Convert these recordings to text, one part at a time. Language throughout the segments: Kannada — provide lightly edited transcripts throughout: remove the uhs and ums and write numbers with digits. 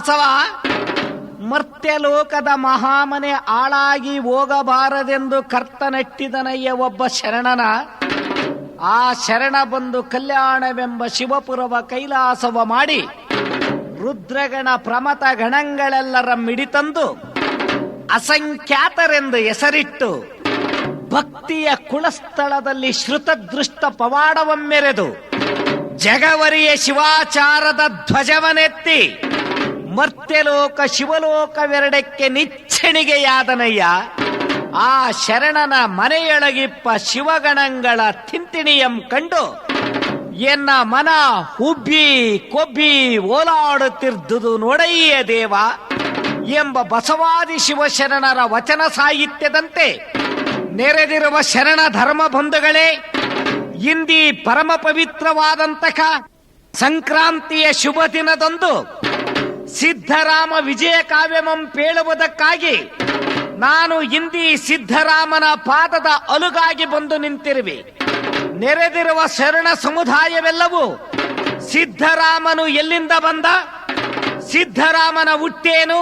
ಬಸವ, ಮರ್ತ್ಯಲೋಕದ ಮಹಾಮನೆ ಆಳಾಗಿ ಹೋಗಬಾರದೆಂದು ಕರ್ತನೆಟ್ಟಿದನಯ್ಯ ಒಬ್ಬ ಶರಣನ. ಆ ಶರಣ ಬಂದು ಕಲ್ಯಾಣವೆಂಬ ಶಿವಪುರವ ಕೈಲಾಸವ ಮಾಡಿ ರುದ್ರಗಣ ಪ್ರಮಥ ಗಣಗಳೆಲ್ಲರ ಮಿಡಿತಂದು ಅಸಂಖ್ಯಾತರೆಂದು ಹೆಸರಿಟ್ಟು ಭಕ್ತಿಯ ಕುಳಸ್ಥಳದಲ್ಲಿ ಶ್ರುತದೃಷ್ಟ ಪವಾಡವಮ್ಮೆರೆದು ಜಗವರಿಯ ಶಿವಾಚಾರದ ಧ್ವಜವನೆತ್ತಿ ಮರ್ತ್ಯಲೋಕ ಶಿವಲೋಕವೆರಡಕ್ಕೆ ನಿಚ್ಚಣಿಗೆಯಾದನಯ್ಯ. ಆ ಶರಣನ ಮನೆಯೊಳಗಿಪ್ಪ ಶಿವಗಣಗಳ ತಿಂತಿಣಿಯಂ ಕಂಡು ಎನ್ನ ಮನ ಹುಬ್ಬಿ ಕೊಬ್ಬಿ ಓಲಾಡುತ್ತಿದ್ದುದು ನೋಡಯ್ಯ ದೇವ ಎಂಬ ಬಸವಾದಿ ಶಿವಶರಣರ ವಚನ ಸಾಹಿತ್ಯದಂತೆ ನೆರೆದಿರುವ ಶರಣ ಧರ್ಮ ಬಂಧುಗಳೇ, ಇಂದಿ ಪರಮ ಪವಿತ್ರವಾದಂತಹ ಸಂಕ್ರಾಂತಿಯ ಶುಭ ದಿನದಂದು ಸಿದ್ಧರಾಮ ವಿಜಯ ಕಾವ್ಯಮಂ ಪೇಳುವುದಕ್ಕಾಗಿ ನಾನು ಇಂದಿ ಸಿದ್ಧರಾಮನ ಪಾದದ ಅಲುಗಾಗಿ ಬಂದು ನಿಂತಿರುವೆ. ನೆರೆದಿರುವ ಶರಣ ಸಮುದಾಯವೆಲ್ಲವೂ ಸಿದ್ಧರಾಮನು ಎಲ್ಲಿಂದ ಬಂದ, ಸಿದ್ಧರಾಮನ ಹುಟ್ಟೇನು,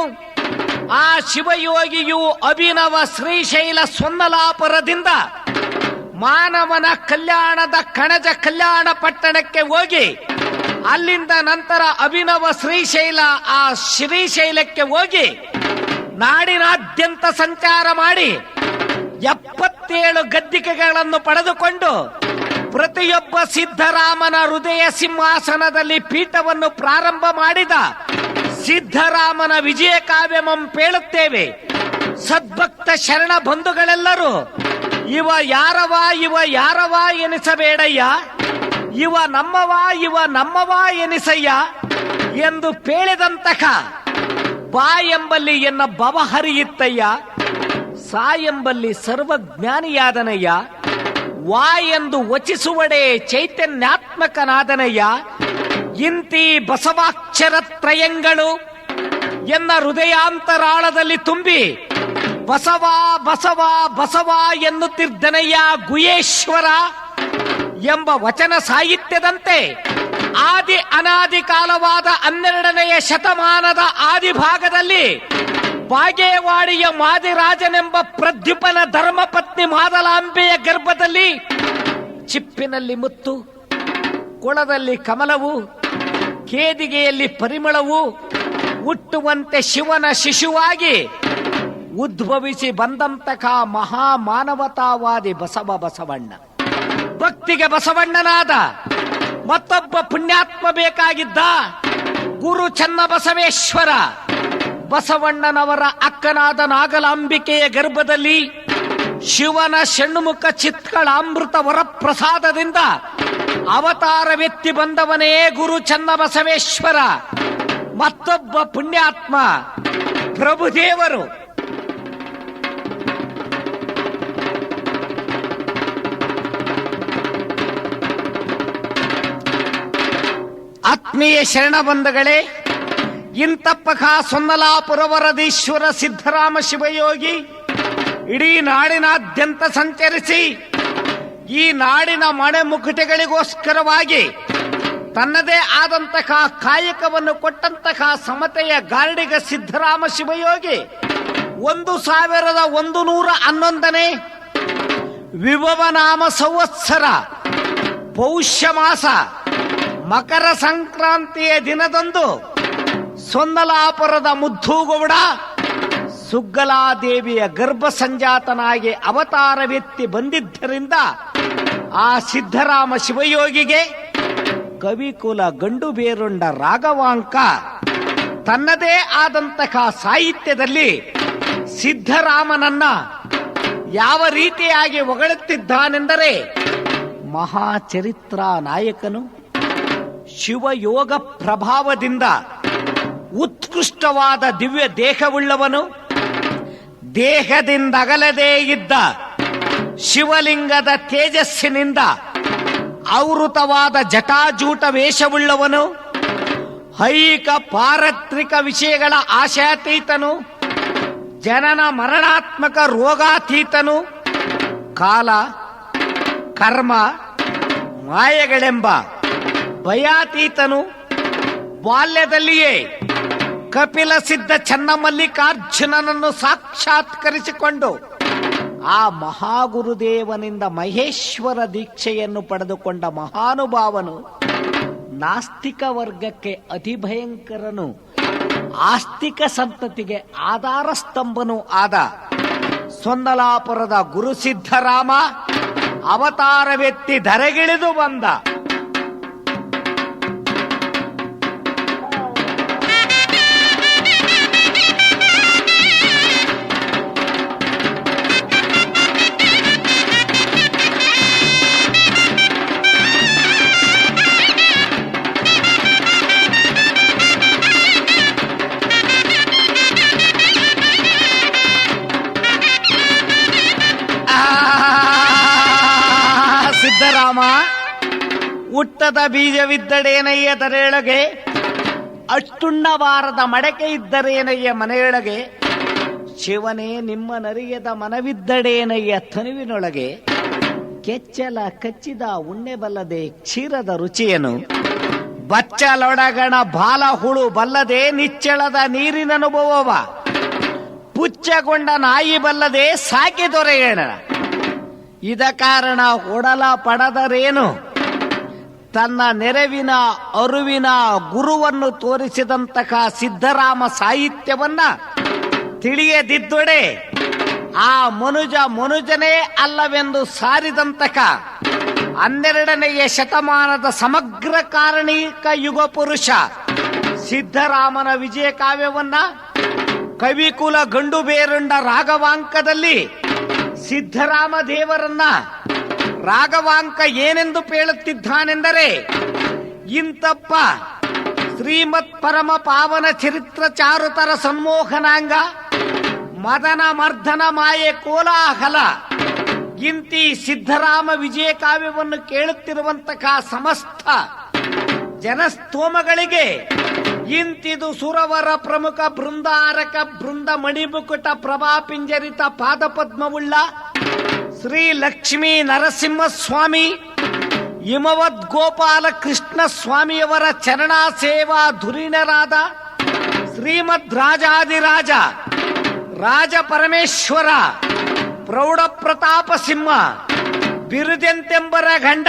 ಆ ಶಿವಯೋಗಿಯು ಅಭಿನವ ಶ್ರೀಶೈಲ ಸೊನ್ನಲಾಪುರದಿಂದ ಮಾನವನ ಕಲ್ಯಾಣದ ಕಣಜ ಕಲ್ಯಾಣ ಪಟ್ಟಣಕ್ಕೆ ಹೋಗಿ ಅಲ್ಲಿಂದ ನಂತರ ಅಭಿನವ ಶ್ರೀಶೈಲ ಆ ಶ್ರೀಶೈಲಕ್ಕೆ ಹೋಗಿ ನಾಡಿನಾದ್ಯಂತ ಸಂಚಾರ ಮಾಡಿ 77 ಗದ್ದಿಕೆಗಳನ್ನು ಪಡೆದುಕೊಂಡು ಪ್ರತಿಯೊಬ್ಬ ಸಿದ್ಧರಾಮನ ಹೃದಯ ಸಿಂಹಾಸನದಲ್ಲಿ ಪೀಠವನ್ನು ಪ್ರಾರಂಭ ಮಾಡಿದ ಸಿದ್ಧರಾಮನ ವಿಜಯ ಕಾವ್ಯಮಂ ಪೇಳುತ್ತೇವೆ. ಸದ್ಭಕ್ತ ಶರಣ ಬಂಧುಗಳೆಲ್ಲರೂ ಇವ ಯಾರವ ಎನಿಸಬೇಡಯ್ಯ, ಇವ ನಮ್ಮವ ಎನಿಸಯ್ಯ ಎಂದು ಪೇಳಿದಂತಹ ಬಾ ಎಂಬಲ್ಲಿ ಎನ್ನ ಭವ ಹರಿಯಿತ್ತಯ್ಯ, ಸಾ ಎಂಬಲ್ಲಿ ಸರ್ವಜ್ಞಾನಿಯಾದನಯ್ಯ, ವಾ ಎಂದು ವಚಿಸುವಡೆ ಚೈತನ್ಯಾತ್ಮಕನಾದನಯ್ಯ. ಇಂತಿ ಬಸವಾಕ್ಷರ ತ್ರಯಂಗಳು ಎನ್ನ ಹೃದಯಾಂತರಾಳದಲ್ಲಿ ತುಂಬಿ ಬಸವ ಬಸವ ಬಸವ ಎನ್ನುತ್ತಿದ್ದನಯ್ಯ ಗುಹೇಶ್ವರ ಎಂಬ ವಚನ ಸಾಹಿತ್ಯದಂತೆ ಆದಿ ಅನಾದಿ ಕಾಲವಾದ 12ನೆಯ ಶತಮಾನದ ಆದಿಭಾಗದಲ್ಲಿ ಬಾಗೇವಾಡಿಯ ಮಾದಿರಾಜನೆಂಬ ಪ್ರದ್ಯುಪನ ಧರ್ಮಪತ್ನಿ ಮಾದಲಾಂಬೆಯ ಗರ್ಭದಲ್ಲಿ ಚಿಪ್ಪಿನಲ್ಲಿ ಮುತ್ತು, ಕೊಳದಲ್ಲಿ ಕಮಲವು, ಕೇದಿಗೆಯಲ್ಲಿ ಪರಿಮಳವು ಹುಟ್ಟುವಂತೆ ಶಿವನ ಶಿಶುವಾಗಿ ಉದ್ಭವಿಸಿ ಬಂದಂತಹ ಮಹಾಮಾನವತಾವಾದಿ ಬಸವಣ್ಣ. ಭಕ್ತಿಗೆ ಬಸವಣ್ಣನಾದ ಮತ್ತೊಬ್ಬ ಪುಣ್ಯಾತ್ಮ ಬೇಕಾಗಿದ್ದ ಗುರು ಚನ್ನಬಸವೇಶ್ವರ. ಬಸವಣ್ಣನವರ ಅಕ್ಕನಾದ ನಾಗಲಾಂಬಿಕೆಯ ಗರ್ಭದಲ್ಲಿ ಶಿವನ ಷಣ್ಮುಖ ಚಿತ್ಕಳಾಮೃತ ವರಪ್ರಸಾದದಿಂದ ಅವತಾರವೆತ್ತಿ ಬಂದವನೇ ಗುರು ಚನ್ನಬಸವೇಶ್ವರ. ಮತ್ತೊಬ್ಬ ಪುಣ್ಯಾತ್ಮ ಪ್ರಭುದೇವರು. ಆತ್ಮೀಯ ಶರಣ ಬಂಧುಗಳೇ, ಇಂತಪ್ಪಕ ಸೊನ್ನಲಾಪುರವರದೀಶ್ವರ ಸಿದ್ಧರಾಮ ಶಿವಯೋಗಿ ಇಡೀ ನಾಡಿನಾದ್ಯಂತ ಸಂಚರಿಸಿ ಈ ನಾಡಿನ ಮನೆ ಮುಕುಟಗಳಿಗೋಸ್ಕರವಾಗಿ ತನ್ನದೇ ಆದಂತಹ ಕಾಯಕವನ್ನು ಕೊಟ್ಟಂತಹ ಸಮತೆಯ ಗಾರ್ಡಿಗ ಸಿದ್ಧರಾಮ ಶಿವಯೋಗಿ 1111ನೇ ವಿಭವನಾಮ ಸಂವತ್ಸರ ಪೌಷ್ಯ ಮಾಸ ಮಕರ ಸಂಕ್ರಾಂತಿಯ ದಿನದಂದು ಸೊನ್ನಲಾಪುರದ ಮುದ್ದೂಗೌಡ ಸುಗ್ಗಲಾದೇವಿಯ ಗರ್ಭ ಸಂಜಾತನಾಗಿ ಅವತಾರವೆತ್ತಿ ಬಂದಿದ್ದರಿಂದ ಆ ಸಿದ್ಧರಾಮ ಶಿವಯೋಗಿಗೆ ಕವಿಕುಲ ಗಂಡು ಬೇರುಂಡ ರಾಘವಾಂಕ ತನ್ನದೇ ಆದಂತಹ ಸಾಹಿತ್ಯದಲ್ಲಿ ಸಿದ್ಧರಾಮನನ್ನ ಯಾವ ರೀತಿಯಾಗಿ ಹೊಗಳುತ್ತಿದ್ದಾನೆಂದರೆ, ಮಹಾಚರಿತ್ರ ನಾಯಕನು, ಶಿವಯೋಗ ಪ್ರಭಾವದಿಂದ ಉತ್ಕೃಷ್ಟವಾದ ದಿವ್ಯ ದೇಹವುಳ್ಳವನು, ದೇಹದಿಂದ ಅಗಲದೇ ಇದ್ದ ಶಿವಲಿಂಗದ ತೇಜಸ್ಸಿನಿಂದ ಆವೃತವಾದ ಜಟಾಜೂಟ ವೇಷವುಳ್ಳವನು, ಐಹಿಕ ಪಾರತ್ರಿಕ ವಿಷಯಗಳ ಆಶಾತೀತನು, ಜನನ ಮರಣಾತ್ಮಕ ರೋಗಾತೀತನು, ಕಾಲ ಕರ್ಮ ಮಾಯೆಗಳೆಂಬ ಭಯಾತೀತನು, ಬಾಲ್ಯದಲ್ಲಿಯೇ ಕಪಿಲ ಸಿದ್ಧ ಚನ್ನಮಲ್ಲಿಕಾರ್ಜುನನನ್ನು ಸಾಕ್ಷಾತ್ಕರಿಸಿಕೊಂಡು ಆ ಮಹಾಗುರುದೇವನಿಂದ ಮಹೇಶ್ವರ ದೀಕ್ಷೆಯನ್ನು ಪಡೆದುಕೊಂಡ ಮಹಾನುಭಾವನು, ನಾಸ್ತಿಕ ವರ್ಗಕ್ಕೆ ಅತಿ ಭಯಂಕರನು, ಆಸ್ತಿಕ ಸಂತತಿಗೆ ಆಧಾರ ಸ್ತಂಭನೂ ಆದ ಸೊಂದಲಾಪುರದ ಗುರು ಸಿದ್ಧರಾಮ ಅವತಾರವೆತ್ತಿ ಧರೆಗಿಳಿದು ಬಂದ. ಸಿದ್ಧರಾಮ ಹುಟ್ಟದ ಬೀಜವಿದ್ದಡೇನಯ್ಯ ತರೆಯೊಳಗೆ, ಅಷ್ಟುಣ್ಣವಾರದ ಮಡಕೆ ಇದ್ದರೇನಯ್ಯ ಮನೆಯೊಳಗೆ, ಶಿವನೇ ನಿಮ್ಮ ನರಿಯದ ಮನವಿದ್ದಡೇನಯ್ಯ ತನುವಿನೊಳಗೆ, ಕೆಚ್ಚಲ ಕಚ್ಚಿದ ಉಣ್ಣೆ ಬಲ್ಲದೆ ಕ್ಷೀರದ ರುಚಿಯನು, ಬಚ್ಚಲೊಡಗಣ ಬಾಲ ಹುಳು ಬಲ್ಲದೆ ನಿಚ್ಚಳದ ನೀರಿನ ಅನುಭವವ, ಪುಚ್ಚಗೊಂಡ ನಾಯಿ ಬಲ್ಲದೆ ಸಾಕಿ ದೊರೆಯಣ, ಇದ ಕಾರಣ ಒಡಲ ಪಡದರೇನು, ತನ್ನ ನೆರವಿನ ಅರುವಿನ ಗುರುವನ್ನು ತೋರಿಸಿದಂತಹ ಸಿದ್ಧರಾಮ ಸಾಹಿತ್ಯವನ್ನ ತಿಳಿಯದಿದ್ದೊಡೆ ಆ ಮನುಜನೇ ಅಲ್ಲವೆಂದು ಸಾರಿದಂತಹ 12ನೆಯ ಶತಮಾನದ ಸಮಗ್ರ ಕಾರಣಿಕ ಯುಗ ಪುರುಷ ಸಿದ್ಧರಾಮನ ವಿಜಯ ಕಾವ್ಯವನ್ನ ಕವಿಕುಲ ಗಂಡು ಬೇರುಂಡ ರಾಘವಾಂಕದಲ್ಲಿ ಸಿದ್ಧರಾಮ ದೇವರನ್ನ ರಾಘವಾಂಕ ಏನೆಂದು ಪೇಳುತ್ತಿದ್ದಾನೆಂದರೆ, ಇಂತಪ್ಪ ಶ್ರೀಮತ್ ಪರಮ ಪಾವನ ಚರಿತ್ರ ಚಾರುತರ ಸನ್ಮೋಹನಾಂಗ ಮದನ ಮರ್ದನ ಮಾಯೆ ಕೋಲಾಹಲ, ಇಂತಿ ಸಿದ್ಧರಾಮ ವಿಜಯ ಕಾವ್ಯವನ್ನು ಕೇಳುತ್ತಿರುವಂತಹ ಸಮಸ್ತ ಜನಸ್ತೋಮಗಳಿಗೆ ಇಂತಿದು ಸುರವರ ಪ್ರಮುಖ ಬೃಂದಾರಕ ಬೃಂದ ಮಣಿಮುಕುಟ ಪ್ರಭಾ ಪಿಂಜರಿತ ಪಾದಪದ್ಮವುಳ್ಳ ಶ್ರೀ ಲಕ್ಷ್ಮೀ ನರಸಿಂಹ ಸ್ವಾಮಿ ಹಿಮವದ್ ಗೋಪಾಲ ಕೃಷ್ಣ ಸ್ವಾಮಿಯವರ ಚರಣ ಸೇವಾ ಧುರೀಣರಾದ ಶ್ರೀಮದ್ ರಾಜಾದಿರಾಜ ರಾಜ ಪರಮೇಶ್ವರ ಪ್ರೌಢ ಪ್ರತಾಪ ಸಿಂಹ ಬಿರುದೆಂತೆಂಬರ ಗಂಡ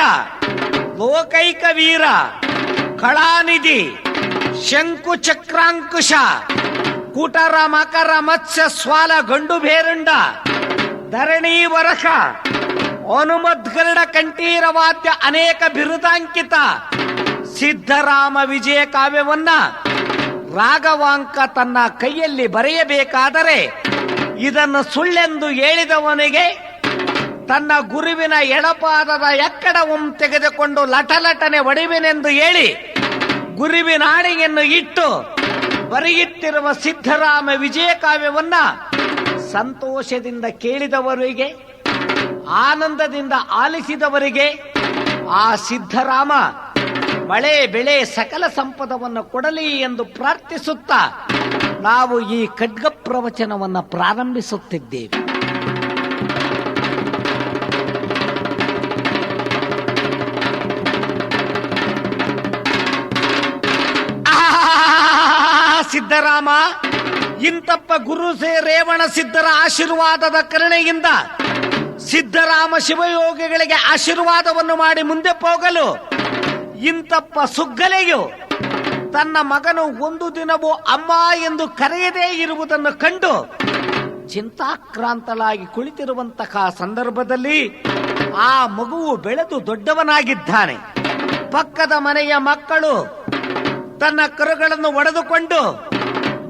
ಲೋಕೈಕ ವೀರ ಕಳಾನಿಧಿ ಶಂಕು ಚಕ್ರಾಂಕುಶ ಕುಟರ ಮಕರ ಮತ್ಸ್ಯ ಸ್ವಾಲ ಗಂಡು ಬೇರುಂಡ ಧರಣಿ ವರಷ ಹನುಮದ್ಗರುಡ ಕಂಠೀರ ವಾದ್ಯ ಅನೇಕ ಬಿರುದಾಂಕಿತ ಸಿದ್ಧರಾಮ ವಿಜಯ ಕಾವ್ಯವನ್ನ ರಾಘವಾಂಕ ತನ್ನ ಕೈಯಲ್ಲಿ ಬರೆಯಬೇಕಾದರೆ ಇದನ್ನು ಸುಳ್ಳೆಂದು ಹೇಳಿದವನಿಗೆ ತನ್ನ ಗುರುವಿನ ಎಡಪಾದದ ಎಕ್ಕಡವಂ ತೆಗೆದುಕೊಂಡು ಲಟಲಟನೆ ಒಡೆವೆನೆಂದು ಹೇಳಿ ಗುರುವಿನ ಆಣೆಯನ್ನು ಇಟ್ಟು ಬರೆಯುತ್ತಿರುವ ಸಿದ್ಧರಾಮ ವಿಜಯ ಕಾವ್ಯವನ್ನ ಸಂತೋಷದಿಂದ ಕೇಳಿದವರಿಗೆ, ಆನಂದದಿಂದ ಆಲಿಸಿದವರಿಗೆ ಆ ಸಿದ್ಧರಾಮ ಮಳೆ ಬೆಳೆ ಸಕಲ ಸಂಪದವನ್ನು ಕೊಡಲಿ ಎಂದು ಪ್ರಾರ್ಥಿಸುತ್ತಾ ನಾವು ಈ ಖಡ್ಗ ಪ್ರವಚನವನ್ನು ಪ್ರಾರಂಭಿಸುತ್ತಿದ್ದೇವೆ. ಸಿದ್ಧರಾಮ ಇಂತಪ್ಪ ಗುರು ರೇವಣ ಸಿದ್ಧರ ಆಶೀರ್ವಾದದ ಕರುಣೆಯಿಂದ ಸಿದ್ಧರಾಮ ಶಿವಯೋಗಿಗಳಿಗೆ ಆಶೀರ್ವಾದವನ್ನು ಮಾಡಿ ಮುಂದೆ ಹೋಗಲು ಇಂತಪ್ಪ ಸುಗ್ಗಲೆಯು ತನ್ನ ಮಗನು ಒಂದು ದಿನವೂ ಅಮ್ಮ ಎಂದು ಕರೆಯದೇ ಇರುವುದನ್ನು ಕಂಡು ಚಿಂತಾಕ್ರಾಂತಳಾಗಿ ಕುಳಿತಿರುವಂತಹ ಸಂದರ್ಭದಲ್ಲಿ ಆ ಮಗುವು ಬೆಳೆದು ದೊಡ್ಡವನಾಗಿದ್ದಾನೆ. ಪಕ್ಕದ ಮನೆಯ ಮಕ್ಕಳು ತನ್ನ ಕರುಗಳನ್ನು ಒಡೆದುಕೊಂಡು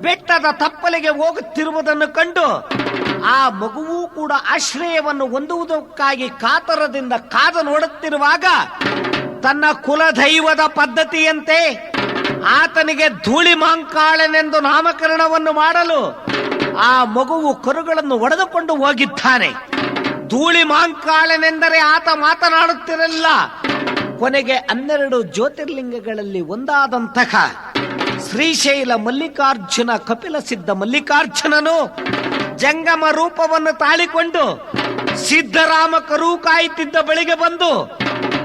ಬೆಟ್ಟದ ತಪ್ಪಲಿಗೆ ಹೋಗುತ್ತಿರುವುದನ್ನು ಕಂಡು ಆ ಮಗುವೂ ಕೂಡ ಆಶ್ರಯವನ್ನು ಹೊಂದುವುದಕ್ಕಾಗಿ ಕಾತರದಿಂದ ಕಾದು ನೋಡುತ್ತಿರುವಾಗ ತನ್ನ ಕುಲದೈವದ ಪದ್ಧತಿಯಂತೆ ಆತನಿಗೆ ಧೂಳಿ ಮಾಂಕಾಳನೆಂದು ನಾಮಕರಣವನ್ನು ಮಾಡಲು ಆ ಮಗುವು ಕರುಗಳನ್ನು ಒಡೆದುಕೊಂಡು ಹೋಗಿದ್ದಾನೆ. ಧೂಳಿ ಮಾಂಕಾಳನೆಂದರೆ ಆತ ಮಾತನಾಡುತ್ತಿರಲಿಲ್ಲ. ಕೊನೆಗೆ 12 ಜ್ಯೋತಿರ್ಲಿಂಗಗಳಲ್ಲಿ ಒಂದಾದಂತಹ ಶ್ರೀಶೈಲ ಮಲ್ಲಿಕಾರ್ಜುನ ಕಪಿಲ ಸಿದ್ಧ ಮಲ್ಲಿಕಾರ್ಜುನನು ಜಂಗಮ ರೂಪವನ್ನು ತಾಳಿಕೊಂಡು ಸಿದ್ಧರಾಮ ಕರು ಕಾಯುತ್ತಿದ್ದ ಬಳಿಗೆ ಬಂದು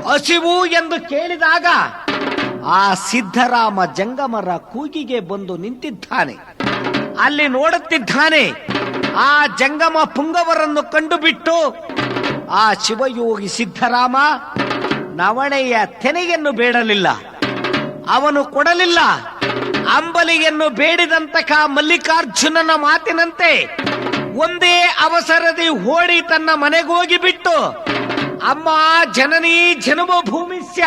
ಹಸಿವು ಎಂದು ಕೇಳಿದಾಗ ಆ ಸಿದ್ಧರಾಮ ಜಂಗಮರ ಕೂಗಿಗೆ ಬಂದು ನಿಂತಿದ್ದಾನೆ. ಅಲ್ಲಿ ನೋಡುತ್ತಿದ್ದಾನೆ. ಆ ಜಂಗಮ ಪುಂಗವರನ್ನು ಕಂಡುಬಿಟ್ಟು ಆ ಶಿವಯೋಗಿ ಸಿದ್ಧರಾಮ ನವಣೆಯ ತೆನೆಯನ್ನು ಬೇಡಲಿಲ್ಲ, ಅವನು ಕೊಡಲಿಲ್ಲ. ಅಂಬಲಿಯನ್ನು ಬೇಡಿದಂತಹ ಮಲ್ಲಿಕಾರ್ಜುನನ ಮಾತಿನಂತೆ ಒಂದೇ ಅವಸರದಿ ಓಡಿ ತನ್ನ ಮನೆಗೋಗಿ ಬಿಟ್ಟು, ಅಮ್ಮ ಜನನೀ ಜನ್ಮಭೂಮಿಸ್ಯ,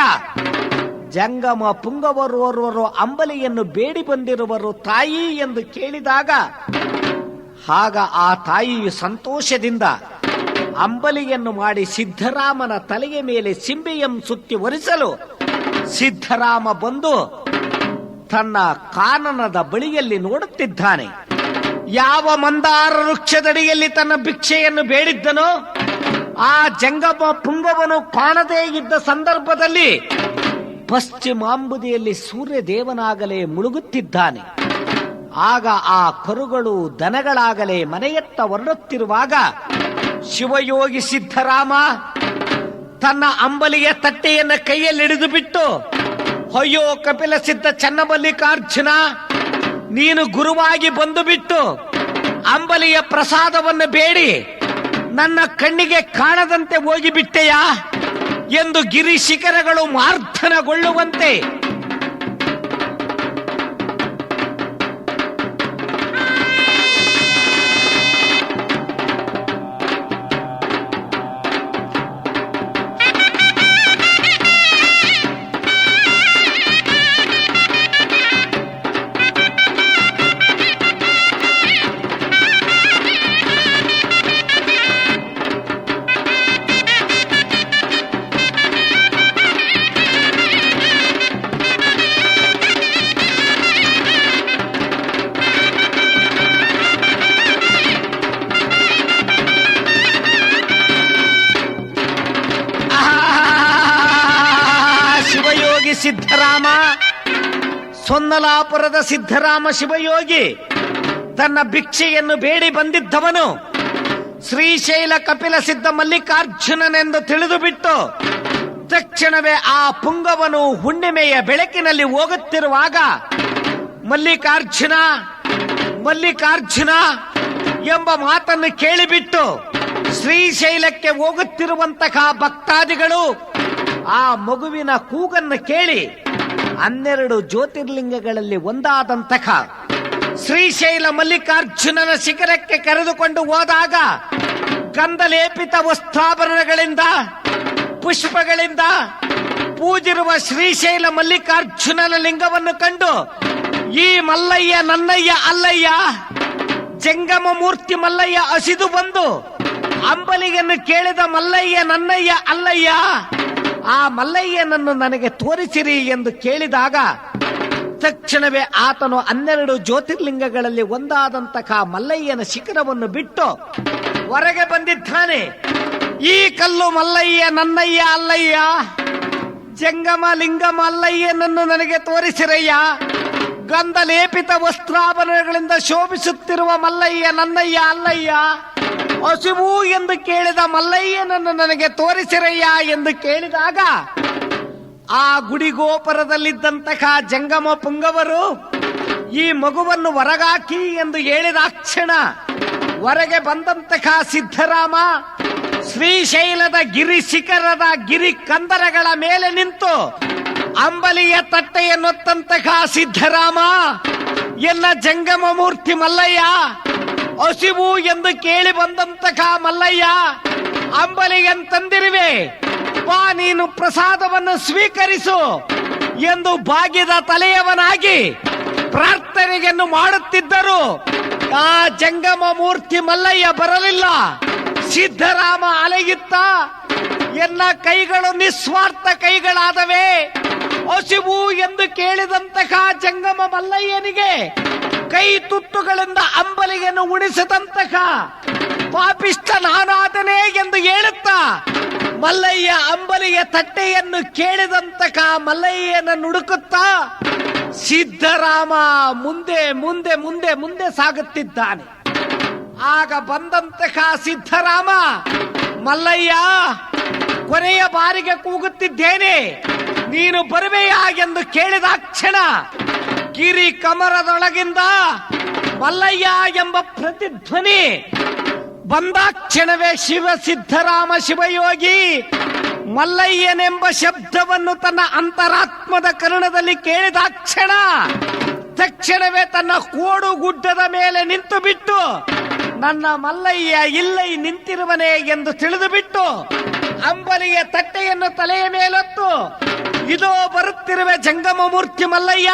ಜಂಗಮ ಪುಂಗವರೋರ್ವರು ಅಂಬಲಿಯನ್ನು ಬೇಡಿ ಬಂದಿರುವರು ತಾಯಿ ಎಂದು ಕೇಳಿದಾಗ, ಆಗ ಆ ತಾಯಿಯು ಸಂತೋಷದಿಂದ ಅಂಬಲಿಯನ್ನು ಮಾಡಿ ಸಿದ್ಧರಾಮನ ತಲೆಯ ಮೇಲೆ ಸಿಂಬೆಯಂ ಸುತ್ತಿ ಒರೆಸಲು ಸಿದ್ಧರಾಮ ಬಂದು ತನ್ನ ಕಾನನದ ಬಳಿಯಲ್ಲಿ ನೋಡುತ್ತಿದ್ದಾನೆ. ಯಾವ ಮಂದಾರ ವೃಕ್ಷದಡಿಯಲ್ಲಿ ತನ್ನ ಭಿಕ್ಷೆಯನ್ನು ಬೇಡಿದ್ದನೋ ಆ ಜಂಗಮ ಪುಂಗವನು ಕಾಣದೇ ಇದ್ದ ಸಂದರ್ಭದಲ್ಲಿ ಪಶ್ಚಿಮಾಂಬುದಿಯಲ್ಲಿ ಸೂರ್ಯ ದೇವನಾಗಲೇ ಮುಳುಗುತ್ತಿದ್ದಾನೆ. ಆಗ ಆ ಕರುಗಳು ದನಗಳಾಗಲೇ ಮನೆಯತ್ತ ಹೊರಡುತ್ತಿರುವಾಗ ಶಿವಯೋಗಿ ಸಿದ್ಧರಾಮ ತನ್ನ ಅಂಬಲಿಯ ತಟ್ಟೆಯನ್ನು ಕೈಯಲ್ಲಿಡಿದು ಬಿಟ್ಟು, ಅಯ್ಯೋ ಕಪಿಲ ಸಿದ್ಧ ಚನ್ನಮಲ್ಲಿಕಾರ್ಜುನ, ನೀನು ಗುರುವಾಗಿ ಬಂದು ಬಿಟ್ಟು ಅಂಬಲಿಯ ಪ್ರಸಾದವನ್ನು ಬೇಡಿ ನನ್ನ ಕಣ್ಣಿಗೆ ಕಾಣದಂತೆ ಹೋಗಿಬಿಟ್ಟೆಯಾ ಎಂದು ಗಿರಿ ಶಿಖರಗಳು ಮಾರ್ಧನಗೊಳ್ಳುವಂತೆ ಸಿದ್ಧರಾಮ, ಸೊನ್ನಲಾಪುರದ ಸಿದ್ಧರಾಮ ಶಿವಯೋಗಿ ತನ್ನ ಭಿಕ್ಷೆಯನ್ನು ಬೇಡಿ ಬಂದಿದ್ದವನು ಶ್ರೀಶೈಲ ಕಪಿಲ ಸಿದ್ಧ ಮಲ್ಲಿಕಾರ್ಜುನನೆಂದು ತಿಳಿದು ಬಿಟ್ಟು ತಕ್ಷಣವೇ ಆ ಪುಂಗವನು ಹುಣ್ಣಿಮೆಯ ಬೆಳಕಿನಲ್ಲಿ ಹೋಗುತ್ತಿರುವಾಗ ಮಲ್ಲಿಕಾರ್ಜುನ ಮಲ್ಲಿಕಾರ್ಜುನ ಎಂಬ ಮಾತನ್ನು ಕೇಳಿಬಿಟ್ಟು ಶ್ರೀಶೈಲಕ್ಕೆ ಹೋಗುತ್ತಿರುವಂತಹ ಭಕ್ತಾದಿಗಳು ಆ ಮಗುವಿನ ಕೂಗನ್ನು ಕೇಳಿ 12 ಜ್ಯೋತಿರ್ಲಿಂಗಗಳಲ್ಲಿ ಒಂದಾದಂತಹ ಶ್ರೀಶೈಲ ಮಲ್ಲಿಕಾರ್ಜುನನ ಶಿಖರಕ್ಕೆ ಕರೆದುಕೊಂಡು ಹೋದಾಗ ಗಂಧಲೇಪಿತ ವಸ್ತ್ರಾಭರಣಗಳಿಂದ ಪುಷ್ಪಗಳಿಂದ ಪೂಜಿರುವ ಶ್ರೀಶೈಲ ಮಲ್ಲಿಕಾರ್ಜುನನ ಲಿಂಗವನ್ನು ಕಂಡು, ಈ ಮಲ್ಲಯ್ಯ ನನ್ನಯ್ಯ ಅಲ್ಲಯ್ಯ, ಜಂಗಮ ಮೂರ್ತಿ ಮಲ್ಲಯ್ಯ ಹಸಿದು ಬಂದು ಅಂಬಲಿಯನ್ನು ಕೇಳಿದ ಮಲ್ಲಯ್ಯ ನನ್ನಯ್ಯ ಅಲ್ಲಯ್ಯ, ಆ ಮಲ್ಲಯ್ಯನನ್ನು ನನಗೆ ತೋರಿಸಿರಿ ಎಂದು ಕೇಳಿದಾಗ ತಕ್ಷಣವೇ ಆತನು 12 ಜ್ಯೋತಿರ್ಲಿಂಗಗಳಲ್ಲಿ ಒಂದಾದಂತಹ ಮಲ್ಲಯ್ಯನ ಶಿಖರವನ್ನು ಬಿಟ್ಟು ಹೊರಗೆ ಬಂದಿದ್ದಾನೆ. ಈ ಕಲ್ಲು ಮಲ್ಲಯ್ಯ ನನ್ನಯ್ಯ ಅಲ್ಲಯ್ಯ, ಜಂಗಮ ಲಿಂಗ ಮಲ್ಲಯ್ಯನನ್ನು ನನಗೆ ತೋರಿಸಿರಯ್ಯ, ಗಂಧಲೇಪಿತ ವಸ್ತ್ರಾಭರಣಗಳಿಂದ ಶೋಭಿಸುತ್ತಿರುವ ಮಲ್ಲಯ್ಯ ನನ್ನಯ್ಯ ಅಲ್ಲಯ್ಯ, ಹಸಿವು ಎಂದು ಕೇಳಿದ ಮಲ್ಲಯ್ಯನನ್ನು ನನಗೆ ತೋರಿಸಿರಯ್ಯ ಎಂದು ಕೇಳಿದಾಗ ಆ ಗುಡಿಗೋಪುರದಲ್ಲಿದ್ದಂತಹ ಜಂಗಮ ಪುಂಗವರು ಈ ಮಗುವನ್ನು ಹೊರಗಾಕಿ ಎಂದು ಹೇಳಿದ ಕ್ಷಣ ಹೊರಗೆ ಬಂದಂತಹ ಸಿದ್ಧರಾಮ ಶ್ರೀಶೈಲದ ಗಿರಿ ಶಿಖರದ ಗಿರಿ ಕಂದರಗಳ ಮೇಲೆ ನಿಂತು ಅಂಬಲಿಯ ತಟ್ಟೆಯನ್ನೊತ್ತಂತಹ ಸಿದ್ಧರಾಮ, ಎನ್ನ ಜಂಗಮ ಮೂರ್ತಿ ಮಲ್ಲಯ್ಯ, ಹಸಿವು ಎಂದು ಕೇಳಿ ಬಂದಂತಹ ಮಲ್ಲಯ್ಯ, ಅಂಬಲಿಯಂತಂದಿರುವೆ, ಬಾ ನೀನು ಪ್ರಸಾದವನ್ನು ಸ್ವೀಕರಿಸು ಎಂದು ಬಾಗಿದ ತಲೆಯವನಾಗಿ ಪ್ರಾರ್ಥನೆಯನ್ನು ಮಾಡುತ್ತಿದ್ದರು. ಆ ಜಂಗಮ ಮೂರ್ತಿ ಮಲ್ಲಯ್ಯ ಬರಲಿಲ್ಲ. ಸಿದ್ಧರಾಮ ಅಲೆಯುತ್ತ, ಎನ್ನ ಕೈಗಳು ನಿಸ್ವಾರ್ಥ ಕೈಗಳಾದವೆ, ಹಸಿವು ಎಂದು ಕೇಳಿದಂತಹ ಜಂಗಮ ಮಲ್ಲಯ್ಯನಿಗೆ ಕೈ ತುತ್ತುಗಳಿಂದ ಅಂಬಲಿಯನ್ನು ಉಣಿಸಿದಂತಹ ಪಾಪಿಷ್ಟ ನಾನಾದನೇ ಎಂದು ಹೇಳುತ್ತಾ ಮಲ್ಲಯ್ಯ ಅಂಬಲಿಯ ತಟ್ಟೆಯನ್ನು ಕೇಳಿದಂತಹ ಮಲ್ಲಯ್ಯನ ನುಡುಕುತ್ತಾ ಸಿದ್ಧರಾಮ ಮುಂದೆ ಮುಂದೆ ಮುಂದೆ ಮುಂದೆ ಸಾಗುತ್ತಿದ್ದಾನೆ. ಆಗ ಬಂದಂತಹ ಸಿದ್ಧರಾಮ, ಮಲ್ಲಯ್ಯ ಕೊನೆಯ ಬಾರಿಗೆ ಕೂಗುತ್ತಿದ್ದೇನೆ, ನೀನು ಬರುವೆಯಾ ಎಂದು ಕೇಳಿದ ಕ್ಷಣ ಗಿರಿ ಕಮರದೊಳಗಿಂದ ಮಲ್ಲಯ್ಯ ಎಂಬ ಪ್ರತಿಧ್ವನಿ ಬಂದಾಕ್ಷಣವೇ ಶಿವ ಸಿದ್ಧರಾಮ ಶಿವಯೋಗಿ ಮಲ್ಲಯ್ಯನೆಂಬ ಶಬ್ದವನ್ನು ತನ್ನ ಅಂತರಾತ್ಮದ ಕರ್ಣದಲ್ಲಿ ಕೇಳಿದ ಕ್ಷಣ ತಕ್ಷಣವೇ ತನ್ನ ಕೋಡು ಗುಡ್ಡದ ಮೇಲೆ ನಿಂತು ಬಿಟ್ಟು ನನ್ನ ಮಲ್ಲಯ್ಯ ಇಲ್ಲೈ ನಿಂತಿರುವನೇ ಎಂದು ತಿಳಿದು ಬಿಟ್ಟು ಅಂಬಲಿಯ ತಟ್ಟೆಯನ್ನು ತಲೆಯ ಮೇಲೊತ್ತು ಇದೋ ಬರುತ್ತಿರುವೆ ಜಂಗಮ ಮೂರ್ತಿ ಮಲ್ಲಯ್ಯ,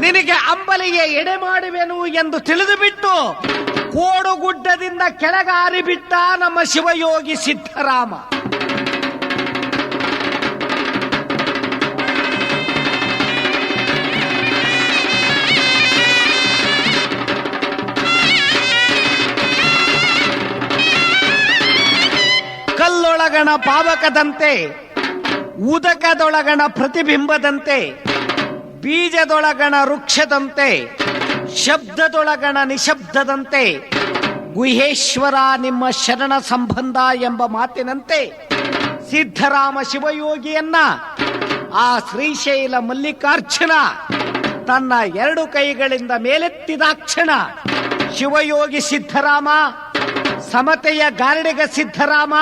ನಿನಗೆ ಅಂಬಲಿಗೆ ಎಡೆ ಮಾಡುವೆನು ಎಂದು ತಿಳಿದು ಬಿಟ್ಟು ಕೋಡು ಗುಡ್ಡದಿಂದ ಕೆಳಗಾರಿ ಬಿಟ್ಟ ನಮ್ಮ ಶಿವಯೋಗಿ ಸಿದ್ಧರಾಮ. ಕಲ್ಲೊಳಗಣ ಪಾವಕದಂತೆ, ಉದಕದೊಳಗಣ ಪ್ರತಿಬಿಂಬದಂತೆ, ಬೀಜದೊಳಗಣ ವೃಕ್ಷದಂತೆ, ಶಬ್ದದೊಳಗಣ ನಿಶಬ್ದದಂತೆ, ಗುಹೇಶ್ವರ ನಿಮ್ಮ ಶರಣ ಸಂಬಂಧ ಎಂಬ ಮಾತಿನಂತೆ ಸಿದ್ಧರಾಮ ಶಿವಯೋಗಿಯನ್ನ ಆ ಶ್ರೀಶೈಲ ಮಲ್ಲಿಕಾರ್ಜುನ ತನ್ನ ಎರಡು ಕೈಗಳಿಂದ ಮೇಲೆತ್ತಿದಾಕ್ಷಣ ಶಿವಯೋಗಿ ಸಿದ್ಧರಾಮ, ಸಮತೆಯ ಗಾರ್ಡಿಗ ಸಿದ್ಧರಾಮ,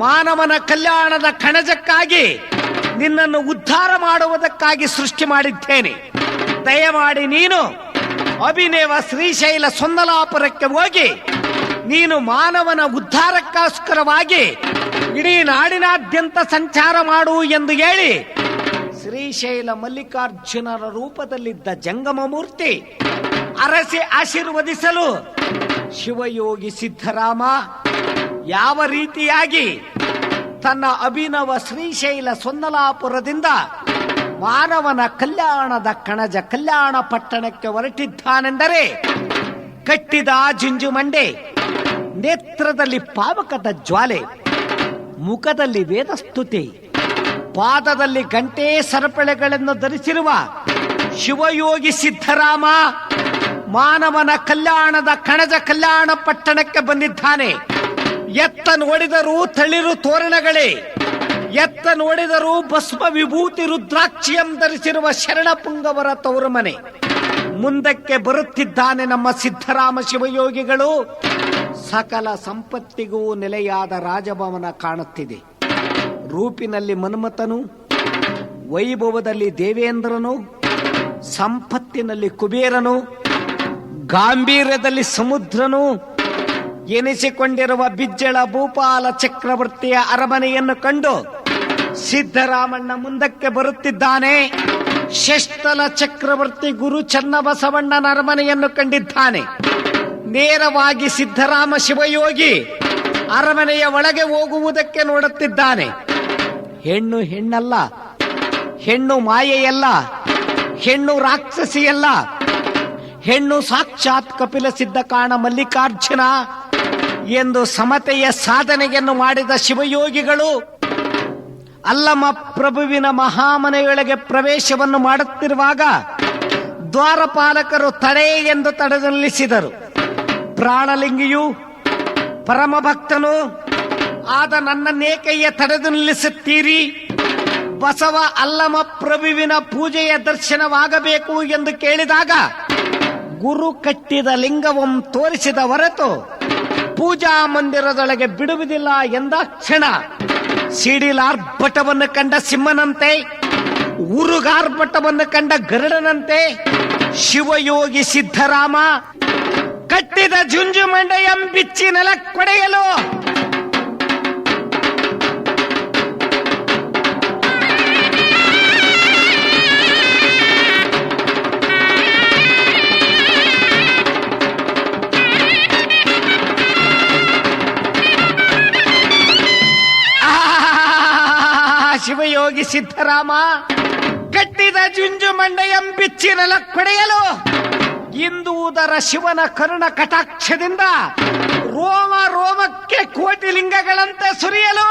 ಮಾನವನ ಕಲ್ಯಾಣದ ಕಣಜಕ್ಕಾಗಿ ನಿನ್ನನ್ನು ಉದ್ಧಾರ ಮಾಡುವುದಕ್ಕಾಗಿ ಸೃಷ್ಟಿ ಮಾಡಿದ್ದೇನೆ. ದಯಮಾಡಿ ನೀನು ಅಭಿನವ ಶ್ರೀಶೈಲ ಸೊಂದಲಾಪುರಕ್ಕೆ ಹೋಗಿ ನೀನು ಮಾನವನ ಉದ್ಧಾರಕ್ಕೋಸ್ಕರವಾಗಿ ಇಡೀ ನಾಡಿನಾದ್ಯಂತ ಸಂಚಾರ ಮಾಡು ಎಂದು ಹೇಳಿ ಶ್ರೀಶೈಲ ಮಲ್ಲಿಕಾರ್ಜುನರ ರೂಪದಲ್ಲಿದ್ದ ಜಂಗಮ ಮೂರ್ತಿ ಅರಸಿ ಆಶೀರ್ವದಿಸಲು ಶಿವಯೋಗಿ ಸಿದ್ಧರಾಮ ಯಾವ ರೀತಿಯಾಗಿ ತನ್ನ ಅಭಿನವ ಶ್ರೀಶೈಲ ಸೊಂದಲಾಪುರದಿಂದ ಮಾನವನ ಕಲ್ಯಾಣದ ಕಣಜ ಕಲ್ಯಾಣ ಪಟ್ಟಣಕ್ಕೆ ಹೊರಟಿದ್ದಾನೆಂದರೆ ಕಟ್ಟಿದ ಜುಂಜುಮಂಡೆ, ನೇತ್ರದಲ್ಲಿ ಪಾವಕದ ಜ್ವಾಲೆ, ಮುಖದಲ್ಲಿ ವೇದಸ್ತುತಿ, ಪಾದದಲ್ಲಿ ಗಂಟೆ ಸರಪಳೆಗಳನ್ನು ಧರಿಸಿರುವ ಶಿವಯೋಗಿ ಸಿದ್ಧರಾಮ ಮಾನವನ ಕಲ್ಯಾಣದ ಕಣಜ ಕಲ್ಯಾಣ ಪಟ್ಟಣಕ್ಕೆ ಬಂದಿದ್ದಾನೆ. ಎತ್ತ ನೋಡಿದರೂ ತಳಿರು ತೋರಣಗಳೇ, ಎತ್ತ ನೋಡಿದರೂ ಭಸ್ಮ ವಿಭೂತಿ ರುದ್ರಾಕ್ಷಿಯಂ ಧರಿಸಿರುವ ಶರಣ ಪುಂಗವರ ತವರು ಮನೆ. ಮುಂದಕ್ಕೆ ಬರುತ್ತಿದ್ದಾನೆ ನಮ್ಮ ಸಿದ್ಧರಾಮ ಶಿವಯೋಗಿಗಳು. ಸಕಲ ಸಂಪತ್ತಿಗೂ ನೆಲೆಯಾದ ರಾಜಭವನ ಕಾಣುತ್ತಿದೆ. ರೂಪಿನಲ್ಲಿ ಮನ್ಮಥನು, ವೈಭವದಲ್ಲಿ ದೇವೇಂದ್ರನು, ಸಂಪತ್ತಿನಲ್ಲಿ ಕುಬೇರನು, ಗಾಂಭೀರ್ಯದಲ್ಲಿ ಸಮುದ್ರನು ಎನಿಸಿಕೊಂಡಿರುವ ಬಿಜ್ಜಳ ಭೂಪಾಲ ಚಕ್ರವರ್ತಿಯ ಅರಮನೆಯನ್ನು ಕಂಡು ಸಿದ್ಧರಾಮಣ್ಣ ಮುಂದಕ್ಕೆ ಬರುತ್ತಿದ್ದಾನೆ. ಷಷ್ಠಲ ಚಕ್ರವರ್ತಿ ಗುರು ಚನ್ನಬಸವಣ್ಣನ ಅರಮನೆಯನ್ನು ಕಂಡಿದ್ದಾನೆ. ನೇರವಾಗಿ ಸಿದ್ಧರಾಮ ಶಿವಯೋಗಿ ಅರಮನೆಯ ಒಳಗೆ ಹೋಗುವುದಕ್ಕೆ ನೋಡುತ್ತಿದ್ದಾನೆ. ಹೆಣ್ಣು ಹೆಣ್ಣಲ್ಲ, ಹೆಣ್ಣು ಮಾಯೆಯಲ್ಲ, ಹೆಣ್ಣು ರಾಕ್ಷಸಿಯಲ್ಲ, ಹೆಣ್ಣು ಸಾಕ್ಷಾತ್ ಕಪಿಲ ಸಿದ್ಧ ಕಾಣ ಮಲ್ಲಿಕಾರ್ಜುನ ಎಂದು ಸಮತೆಯ ಸಾಧನೆಯನ್ನು ಮಾಡಿದ ಶಿವಯೋಗಿಗಳು ಅಲ್ಲಮ ಪ್ರಭುವಿನ ಮಹಾಮನೆಯೊಳಗೆ ಪ್ರವೇಶವನ್ನು ಮಾಡುತ್ತಿರುವಾಗ ದ್ವಾರಪಾಲಕರು ತಡೆ ಎಂದು ತಡೆದು ನಿಲ್ಲಿಸಿದರು. ಪ್ರಾಣಲಿಂಗಿಯು ಪರಮ ಭಕ್ತನು ಆದ ನನ್ನನ್ನೇಕಯ್ಯ ತಡೆದು ನಿಲ್ಲಿಸುತ್ತೀರಿ? ಬಸವ ಅಲ್ಲಮ ಪ್ರಭುವಿನ ಪೂಜೆಯ ದರ್ಶನವಾಗಬೇಕು ಎಂದು ಕೇಳಿದಾಗ ಗುರು ಕಟ್ಟಿದ ಲಿಂಗವಂ ತೋರಿಸಿದ ಹೊರತು ಪೂಜಾ ಮಂದಿರದೊಳಗೆ ಬಿಡುವುದಿಲ್ಲ ಎಂದ ಕ್ಷಣ ಸಿಡಿಲಾರ್ಭಟವನ್ನು ಕಂಡ ಸಿಂಹನಂತೆ, ಉರುಗಾರ್ಭಟವನ್ನು ಕಂಡ ಗರುಡನಂತೆ ಶಿವಯೋಗಿ ಸಿದ್ಧರಾಮ ಕಟ್ಟಿದ ಜುಂಜುಮಂಡೆಯಂ ಬಿಚ್ಚಿ ನೆಲ ಕೊಡೆಯಲು ಶಿವಯೋಗಿ ಸಿದ್ಧರಾಮ ಕಟ್ಟಿದ ಜುಂಜುಮಂಡೆಯಂ ಬಿಚ್ಚಿ ನೆಲ ಕೊಡೆಯಲು ಇಂದೂದರ ಶಿವನ ಕರುಣ ಕಟಾಕ್ಷದಿಂದ ರೋಮ ರೋಮಕ್ಕೆ ಕೋಟಿ ಲಿಂಗಗಳಂತೆ ಸುರಿಯಲು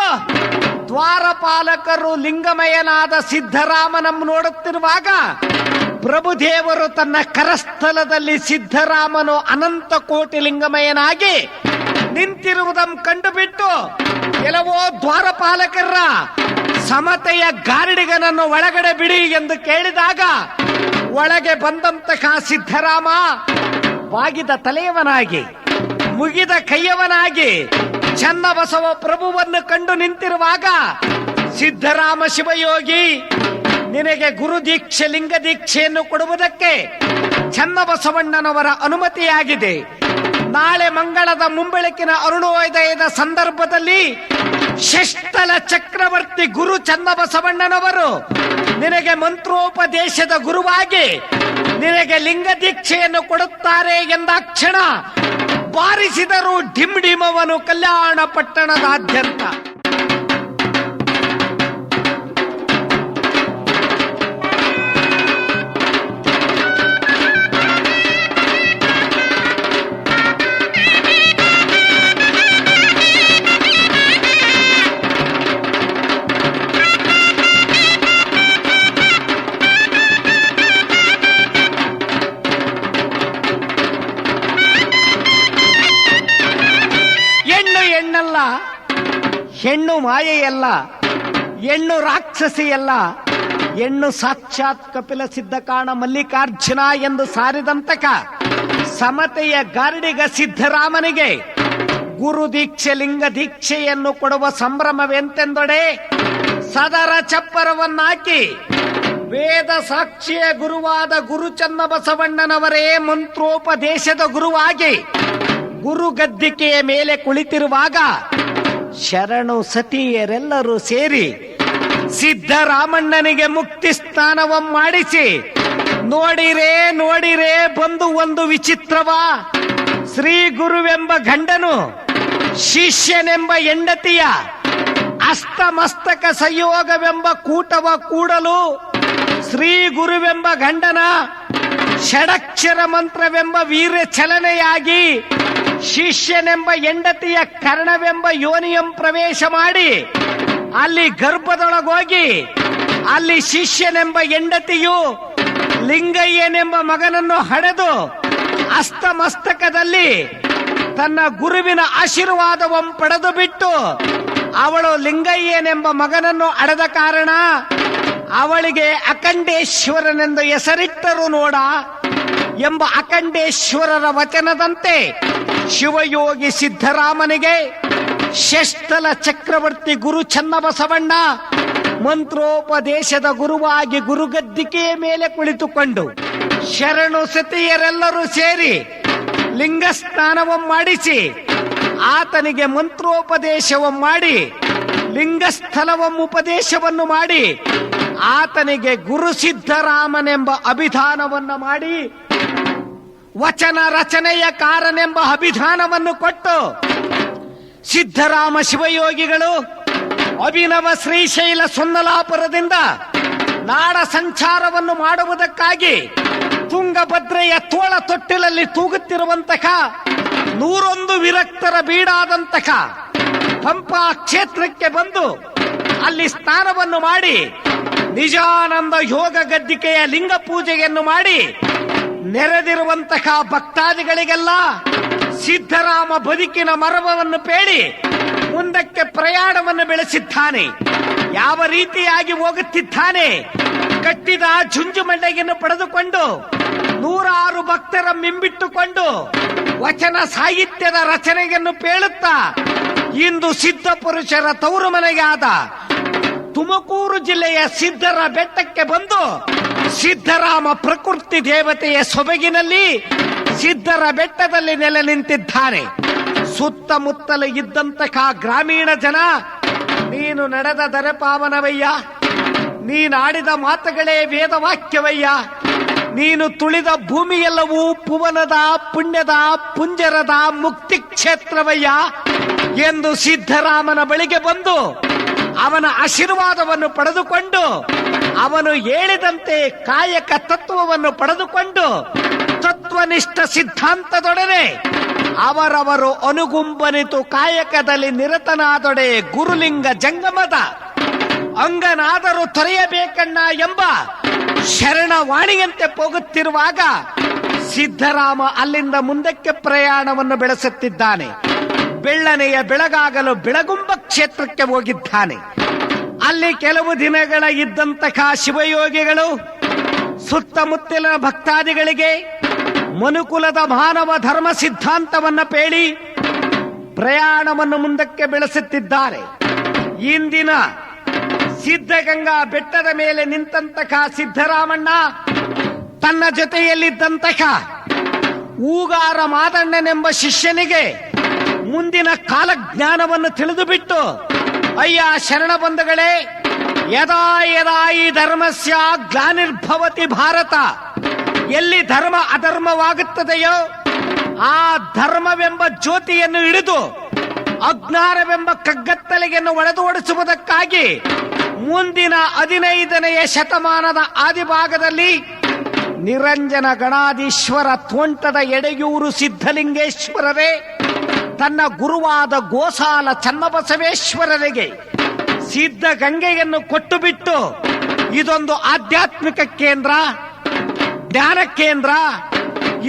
ದ್ವಾರಪಾಲಕರು ಲಿಂಗಮಯನಾದ ಸಿದ್ಧರಾಮನನ್ನು ನೋಡುತ್ತಿರುವಾಗ ಪ್ರಭುದೇವರು ತನ್ನ ಕರಸ್ಥಲದಲ್ಲಿ ಸಿದ್ಧರಾಮನು ಅನಂತ ಕೋಟಿ ಲಿಂಗಮಯನಾಗಿ ನಿಂತಿರುವುದನ್ನು ಕಂಡುಬಿಟ್ಟು ಕೆಲವೋ ದ್ವಾರಪಾಲಕರ ಸಮತೆಯ ಗಾರ್ಡಿಗನನ್ನು ಒಳಗಡೆ ಬಿಡಿ ಎಂದು ಕೇಳಿದಾಗ ಒಳಗೆ ಬಂದಂತಹ ಸಿದ್ದರಾಮ ಬಾಗಿದ ತಲೆಯವನಾಗಿ ಮುಗಿದ ಕೈಯವನಾಗಿ ಚನ್ನಬಸವ ಪ್ರಭುವನ್ನು ಕಂಡು ನಿಂತಿರುವಾಗ, ಸಿದ್ದರಾಮ ಶಿವಯೋಗಿ, ನಿನಗೆ ಗುರು ದೀಕ್ಷೆ ಲಿಂಗ ದೀಕ್ಷೆಯನ್ನು ಕೊಡುವುದಕ್ಕೆ ಚನ್ನಬಸವಣ್ಣನವರ ಅನುಮತಿಯಾಗಿದೆ. ನಾಳೆ ಮಂಗಳದ ಮುಂಬೆಳಕಿನ ಅರುಣೋದಯದ ಸಂದರ್ಭದಲ್ಲಿ ಷಷ್ಠಲ ಚಕ್ರವರ್ತಿ ಗುರು ಚನ್ನಬಸವಣ್ಣನವರು ನಿನಗೆ ಮಂತ್ರೋಪದೇಶದ ಗುರುವಾಗಿ ನಿನಗೆ ಲಿಂಗ ದೀಕ್ಷೆಯನ್ನು ಕೊಡುತ್ತಾರೆ ಎಂದಾಕ್ಷಣ ಬಾರಿಸಿದರು ಡಿಮ್ ಡಿಮವನು ಕಲ್ಯಾಣ ಪಟ್ಟಣದಾದ್ಯಂತ. ಹೆಣ್ಣು ಮಾಯೆಯಲ್ಲ, ಹೆಣ್ಣು ರಾಕ್ಷಸಿಯಲ್ಲ, ಹೆಣ್ಣು ಸಾಕ್ಷಾತ್ ಕಪಿಲ ಸಿದ್ಧ ಕಾಣ ಮಲ್ಲಿಕಾರ್ಜುನ ಎಂದು ಸಾರಿದಂತಕ ಸಮತೆಯ ಗಾರ್ಡಿಗ ಸಿದ್ದರಾಮನಿಗೆ ಗುರು ದೀಕ್ಷೆ ಲಿಂಗ ದೀಕ್ಷೆಯನ್ನು ಕೊಡುವ ಸಂಭ್ರಮವೆಂತೆಂದೊಡೆ ಸದರ ಚಪ್ಪರವನ್ನಾಕಿ ವೇದ ಸಾಕ್ಷಿಯ ಗುರುವಾದ ಗುರು ಚನ್ನಬಸವಣ್ಣನವರೇ ಮಂತ್ರೋಪದೇಶದ ಗುರುವಾಗಿ ಗುರು ಗದ್ದಿಕೆಯ ಮೇಲೆ ಕುಳಿತಿರುವಾಗ ಶರಣು ಸತಿಯರೆಲ್ಲರೂ ಸೇರಿ ಸಿದ್ದರಾಮಣ್ಣನಿಗೆ ಮುಕ್ತಿ ಸ್ನಾನವ ಮಾಡಿಸಿ, ನೋಡಿರೇ ನೋಡಿರೇ ಬಂದು ಒಂದು ವಿಚಿತ್ರವ, ಶ್ರೀ ಗುರುವೆಂಬ ಗಂಡನು ಶಿಷ್ಯನೆಂಬ ಹೆಂಡತಿಯ ಅಸ್ತಮಸ್ತಕ ಸಂಯೋಗವೆಂಬ ಕೂಟವ ಕೂಡಲು ಶ್ರೀ ಗುರುವೆಂಬ ಗಂಡನ ಷಡಕ್ಷರ ಮಂತ್ರವೆಂಬ ವೀರ್ಯ ಚಲನೆಯಾಗಿ ಶಿಷ್ಯನೆಂಬ ಹೆಂಡತಿಯ ಕರ್ಣವೆಂಬ ಯೋನಿಯಂ ಪ್ರವೇಶ ಮಾಡಿ ಅಲ್ಲಿ ಗರ್ಭದೊಳಗೋಗಿ ಅಲ್ಲಿ ಶಿಷ್ಯನೆಂಬ ಹೆಂಡತಿಯು ಲಿಂಗಯ್ಯನೆಂಬ ಮಗನನ್ನು ಹಡೆದು ಅಸ್ತಮಸ್ತಕದಲ್ಲಿ ತನ್ನ ಗುರುವಿನ ಆಶೀರ್ವಾದವನ್ನು ಪಡೆದು ಬಿಟ್ಟು ಅವಳು ಲಿಂಗಯ್ಯನೆಂಬ ಮಗನನ್ನು ಹಡೆದ ಕಾರಣ ಅವಳಿಗೆ ಅಖಂಡೇಶ್ವರನೆಂದು ಹೆಸರಿಟ್ಟರು ನೋಡ ಎಂಬ ಅಖಂಡೇಶ್ವರರ ವಚನದಂತೆ ಶಿವಯೋಗಿ ಸಿದ್ದರಾಮನಿಗೆ ಷಷ್ಠಲ ಚಕ್ರವರ್ತಿ ಗುರು ಚನ್ನಬಸವಣ್ಣ ಮಂತ್ರೋಪದೇಶದ ಗುರುವಾಗಿ ಗುರುಗದ್ದಿಕೆಯ ಮೇಲೆ ಕುಳಿತುಕೊಂಡು ಶರಣು ಸತಿಯರೆಲ್ಲರೂ ಸೇರಿ ಲಿಂಗ ಸ್ನಾನವನ್ನು ಮಾಡಿಸಿ ಆತನಿಗೆ ಮಂತ್ರೋಪದೇಶವನ್ನು ಮಾಡಿ ಲಿಂಗಸ್ಥಲವನ್ನು ಉಪದೇಶವನ್ನು ಮಾಡಿ ಆತನಿಗೆ ಗುರು ಸಿದ್ದರಾಮನೆಂಬ ಅಭಿಧಾನವನ್ನು ಮಾಡಿ ವಚನ ರಚನೆಯ ಕಾರನೆಂಬ ಅಭಿಧಾನವನ್ನು ಕೊಟ್ಟು ಸಿದ್ದರಾಮ ಶಿವಯೋಗಿಗಳು ಅಭಿನವ ಶ್ರೀಶೈಲ ಸುನ್ನಲಾಪುರದಿಂದ ನಾಡ ಸಂಚಾರವನ್ನು ಮಾಡುವುದಕ್ಕಾಗಿ ತುಂಗಭದ್ರೆಯ ತೋಳ ತೊಟ್ಟಿಲಲ್ಲಿ ತೂಗುತ್ತಿರುವಂತಹ 101 ವಿರಕ್ತರ ಬೀಡಾದಂತಹ ಪಂಪಾ ಕ್ಷೇತ್ರಕ್ಕೆ ಬಂದು ಅಲ್ಲಿ ಸ್ನಾನವನ್ನು ಮಾಡಿ ನಿಜಾನಂದ ಯೋಗ ಗದ್ದಿಕೆಯ ಲಿಂಗ ಪೂಜೆಯನ್ನು ಮಾಡಿ ನೆರೆದಿರುವಂತಹ ಭಕ್ತಾದಿಗಳಿಗೆಲ್ಲ ಸಿದ್ದರಾಮ ಬದುಕಿನ ಮರವನ್ನು ಪೇಳಿ ಮುಂದಕ್ಕೆ ಪ್ರಯಾಣವನ್ನು ಬೆಳೆಸಿದ್ದಾನೆ. ಯಾವ ರೀತಿಯಾಗಿ ಹೋಗುತ್ತಿದ್ದಾನೆ, ಕಟ್ಟಿದ ಜುಂಜುಮಂಡಗೆಯನ್ನು ಪಡೆದುಕೊಂಡು 106 ಭಕ್ತರ ಮಿಂಬಿಟ್ಟುಕೊಂಡು ವಚನ ಸಾಹಿತ್ಯದ ರಚನೆಯನ್ನು ಪೇಳುತ್ತಾ ಇಂದು ಸಿದ್ಧ ಪುರುಷರ ತವರು ಮನೆಯಾದ ತುಮಕೂರು ಜಿಲ್ಲೆಯ ಸಿದ್ದರ ಬೆಟ್ಟಕ್ಕೆ ಬಂದು ಸಿದ್ದರಾಮ ಪ್ರಕೃತಿ ದೇವತೆಯ ಸೊಬಗಿನಲ್ಲಿ ಸಿದ್ದರ ಬೆಟ್ಟದಲ್ಲಿ ನೆಲೆ ನಿಂತಿದ್ದಾನೆ. ಸುತ್ತಮುತ್ತಲು ಇದ್ದಂತಹ ಗ್ರಾಮೀಣ ಜನ, ನೀನು ನಡೆದ ದರೆ ಪಾವನವಯ್ಯ, ನೀನಾಡಿದ ಮಾತುಗಳೇ ವೇದವಾಕ್ಯವಯ್ಯ, ನೀನು ತುಳಿದ ಭೂಮಿಯೆಲ್ಲವೂ ಪುವನದ ಪುಣ್ಯದ ಪುಂಜರದ ಮುಕ್ತಿ ಕ್ಷೇತ್ರವಯ್ಯ ಎಂದು ಸಿದ್ದರಾಮನ ಬಳಿಗೆ ಬಂದು ಅವನ ಆಶೀರ್ವಾದವನ್ನು ಪಡೆದುಕೊಂಡು ಅವನು ಹೇಳಿದಂತೆ ಕಾಯಕ ತತ್ವವನ್ನು ಪಡೆದುಕೊಂಡು ತತ್ವನಿಷ್ಠ ಸಿದ್ಧಾಂತದೊಡನೆ ಅವರವರು ಅನುಗುಂಬನಿತು ಕಾಯಕದಲ್ಲಿ ನಿರತನಾದೊಡೆ ಗುರುಲಿಂಗ ಜಂಗಮದ ಅಂಗನಾದರೂ ತೊರೆಯಬೇಕಣ್ಣ ಎಂಬ ಶರಣವಾಣಿಯಂತೆ ಹೋಗುತ್ತಿರುವಾಗ ಸಿದ್ದರಾಮ ಅಲ್ಲಿಂದ ಮುಂದಕ್ಕೆ ಪ್ರಯಾಣವನ್ನು ಬೆಳೆಸುತ್ತಿದ್ದಾನೆ. ಬೆಳ್ಳನೆಯ ಬೆಳಗಾಗಲು ಬೆಳಗುಂಬ ಕ್ಷೇತ್ರಕ್ಕೆ ಹೋಗಿದ್ದಾನೆ. ಅಲ್ಲಿ ಕೆಲವು ದಿನಗಳ ಇದ್ದಂತಹ ಶಿವಯೋಗಿಗಳು ಸುತ್ತಮುತ್ತಲಿನ ಭಕ್ತಾದಿಗಳಿಗೆ ಮನುಕುಲದ ಮಾನವ ಧರ್ಮ ಸಿದ್ಧಾಂತವನ್ನ ಪೇಳಿ ಪ್ರಯಾಣವನ್ನು ಮುಂದಕ್ಕೆ ಬೆಳೆಸುತ್ತಿದ್ದಾರೆ. ಇಂದಿನ ಸಿದ್ಧಗಂಗಾ ಬೆಟ್ಟದ ಮೇಲೆ ನಿಂತಹ ಸಿದ್ದರಾಮಣ್ಣ ತನ್ನ ಜೊತೆಯಲ್ಲಿದ್ದಂತಹ ಊಗಾರ ಮಾದಣ್ಣನೆಂಬ ಶಿಷ್ಯನಿಗೆ ಮುಂದಿನ ಕಾಲಜ್ಞಾನವನ್ನು ತಿಳಿದುಬಿಟ್ಟು, ಅಯ್ಯ ಶರಣ ಬಂಧುಗಳೇ, ಯದಾ ಯದಾ ಈ ಧರ್ಮಸ್ಯ ಗ್ಲಾನಿರ್ಭವತಿ ಭಾರತ, ಎಲ್ಲಿ ಧರ್ಮ ಅಧರ್ಮವಾಗುತ್ತದೆಯೋ ಆ ಧರ್ಮವೆಂಬ ಜ್ಯೋತಿಯನ್ನು ಹಿಡಿದು ಅಜ್ಞಾನವೆಂಬ ಕಗ್ಗತ್ತಲೆಯನ್ನು ಒಡೆದೋಡಿಸುವುದಕ್ಕಾಗಿ ಮುಂದಿನ 15ನೆಯ ಶತಮಾನದ ಆದಿಭಾಗದಲ್ಲಿ ನಿರಂಜನ ಗಣಾಧೀಶ್ವರ ತೋಂಟದ ಎಡೆಯೂರು ಸಿದ್ಧಲಿಂಗೇಶ್ವರರೇ ತನ್ನ ಗುರುವಾದ ಗೋಸಾಲ ಚನ್ನಬಸವೇಶ್ವರರಿಗೆ ಸಿದ್ಧಗಂಗೆಯನ್ನು ಕೊಟ್ಟು ಬಿಟ್ಟು, ಇದೊಂದು ಆಧ್ಯಾತ್ಮಿಕ ಕೇಂದ್ರ, ಜ್ಞಾನ ಕೇಂದ್ರ,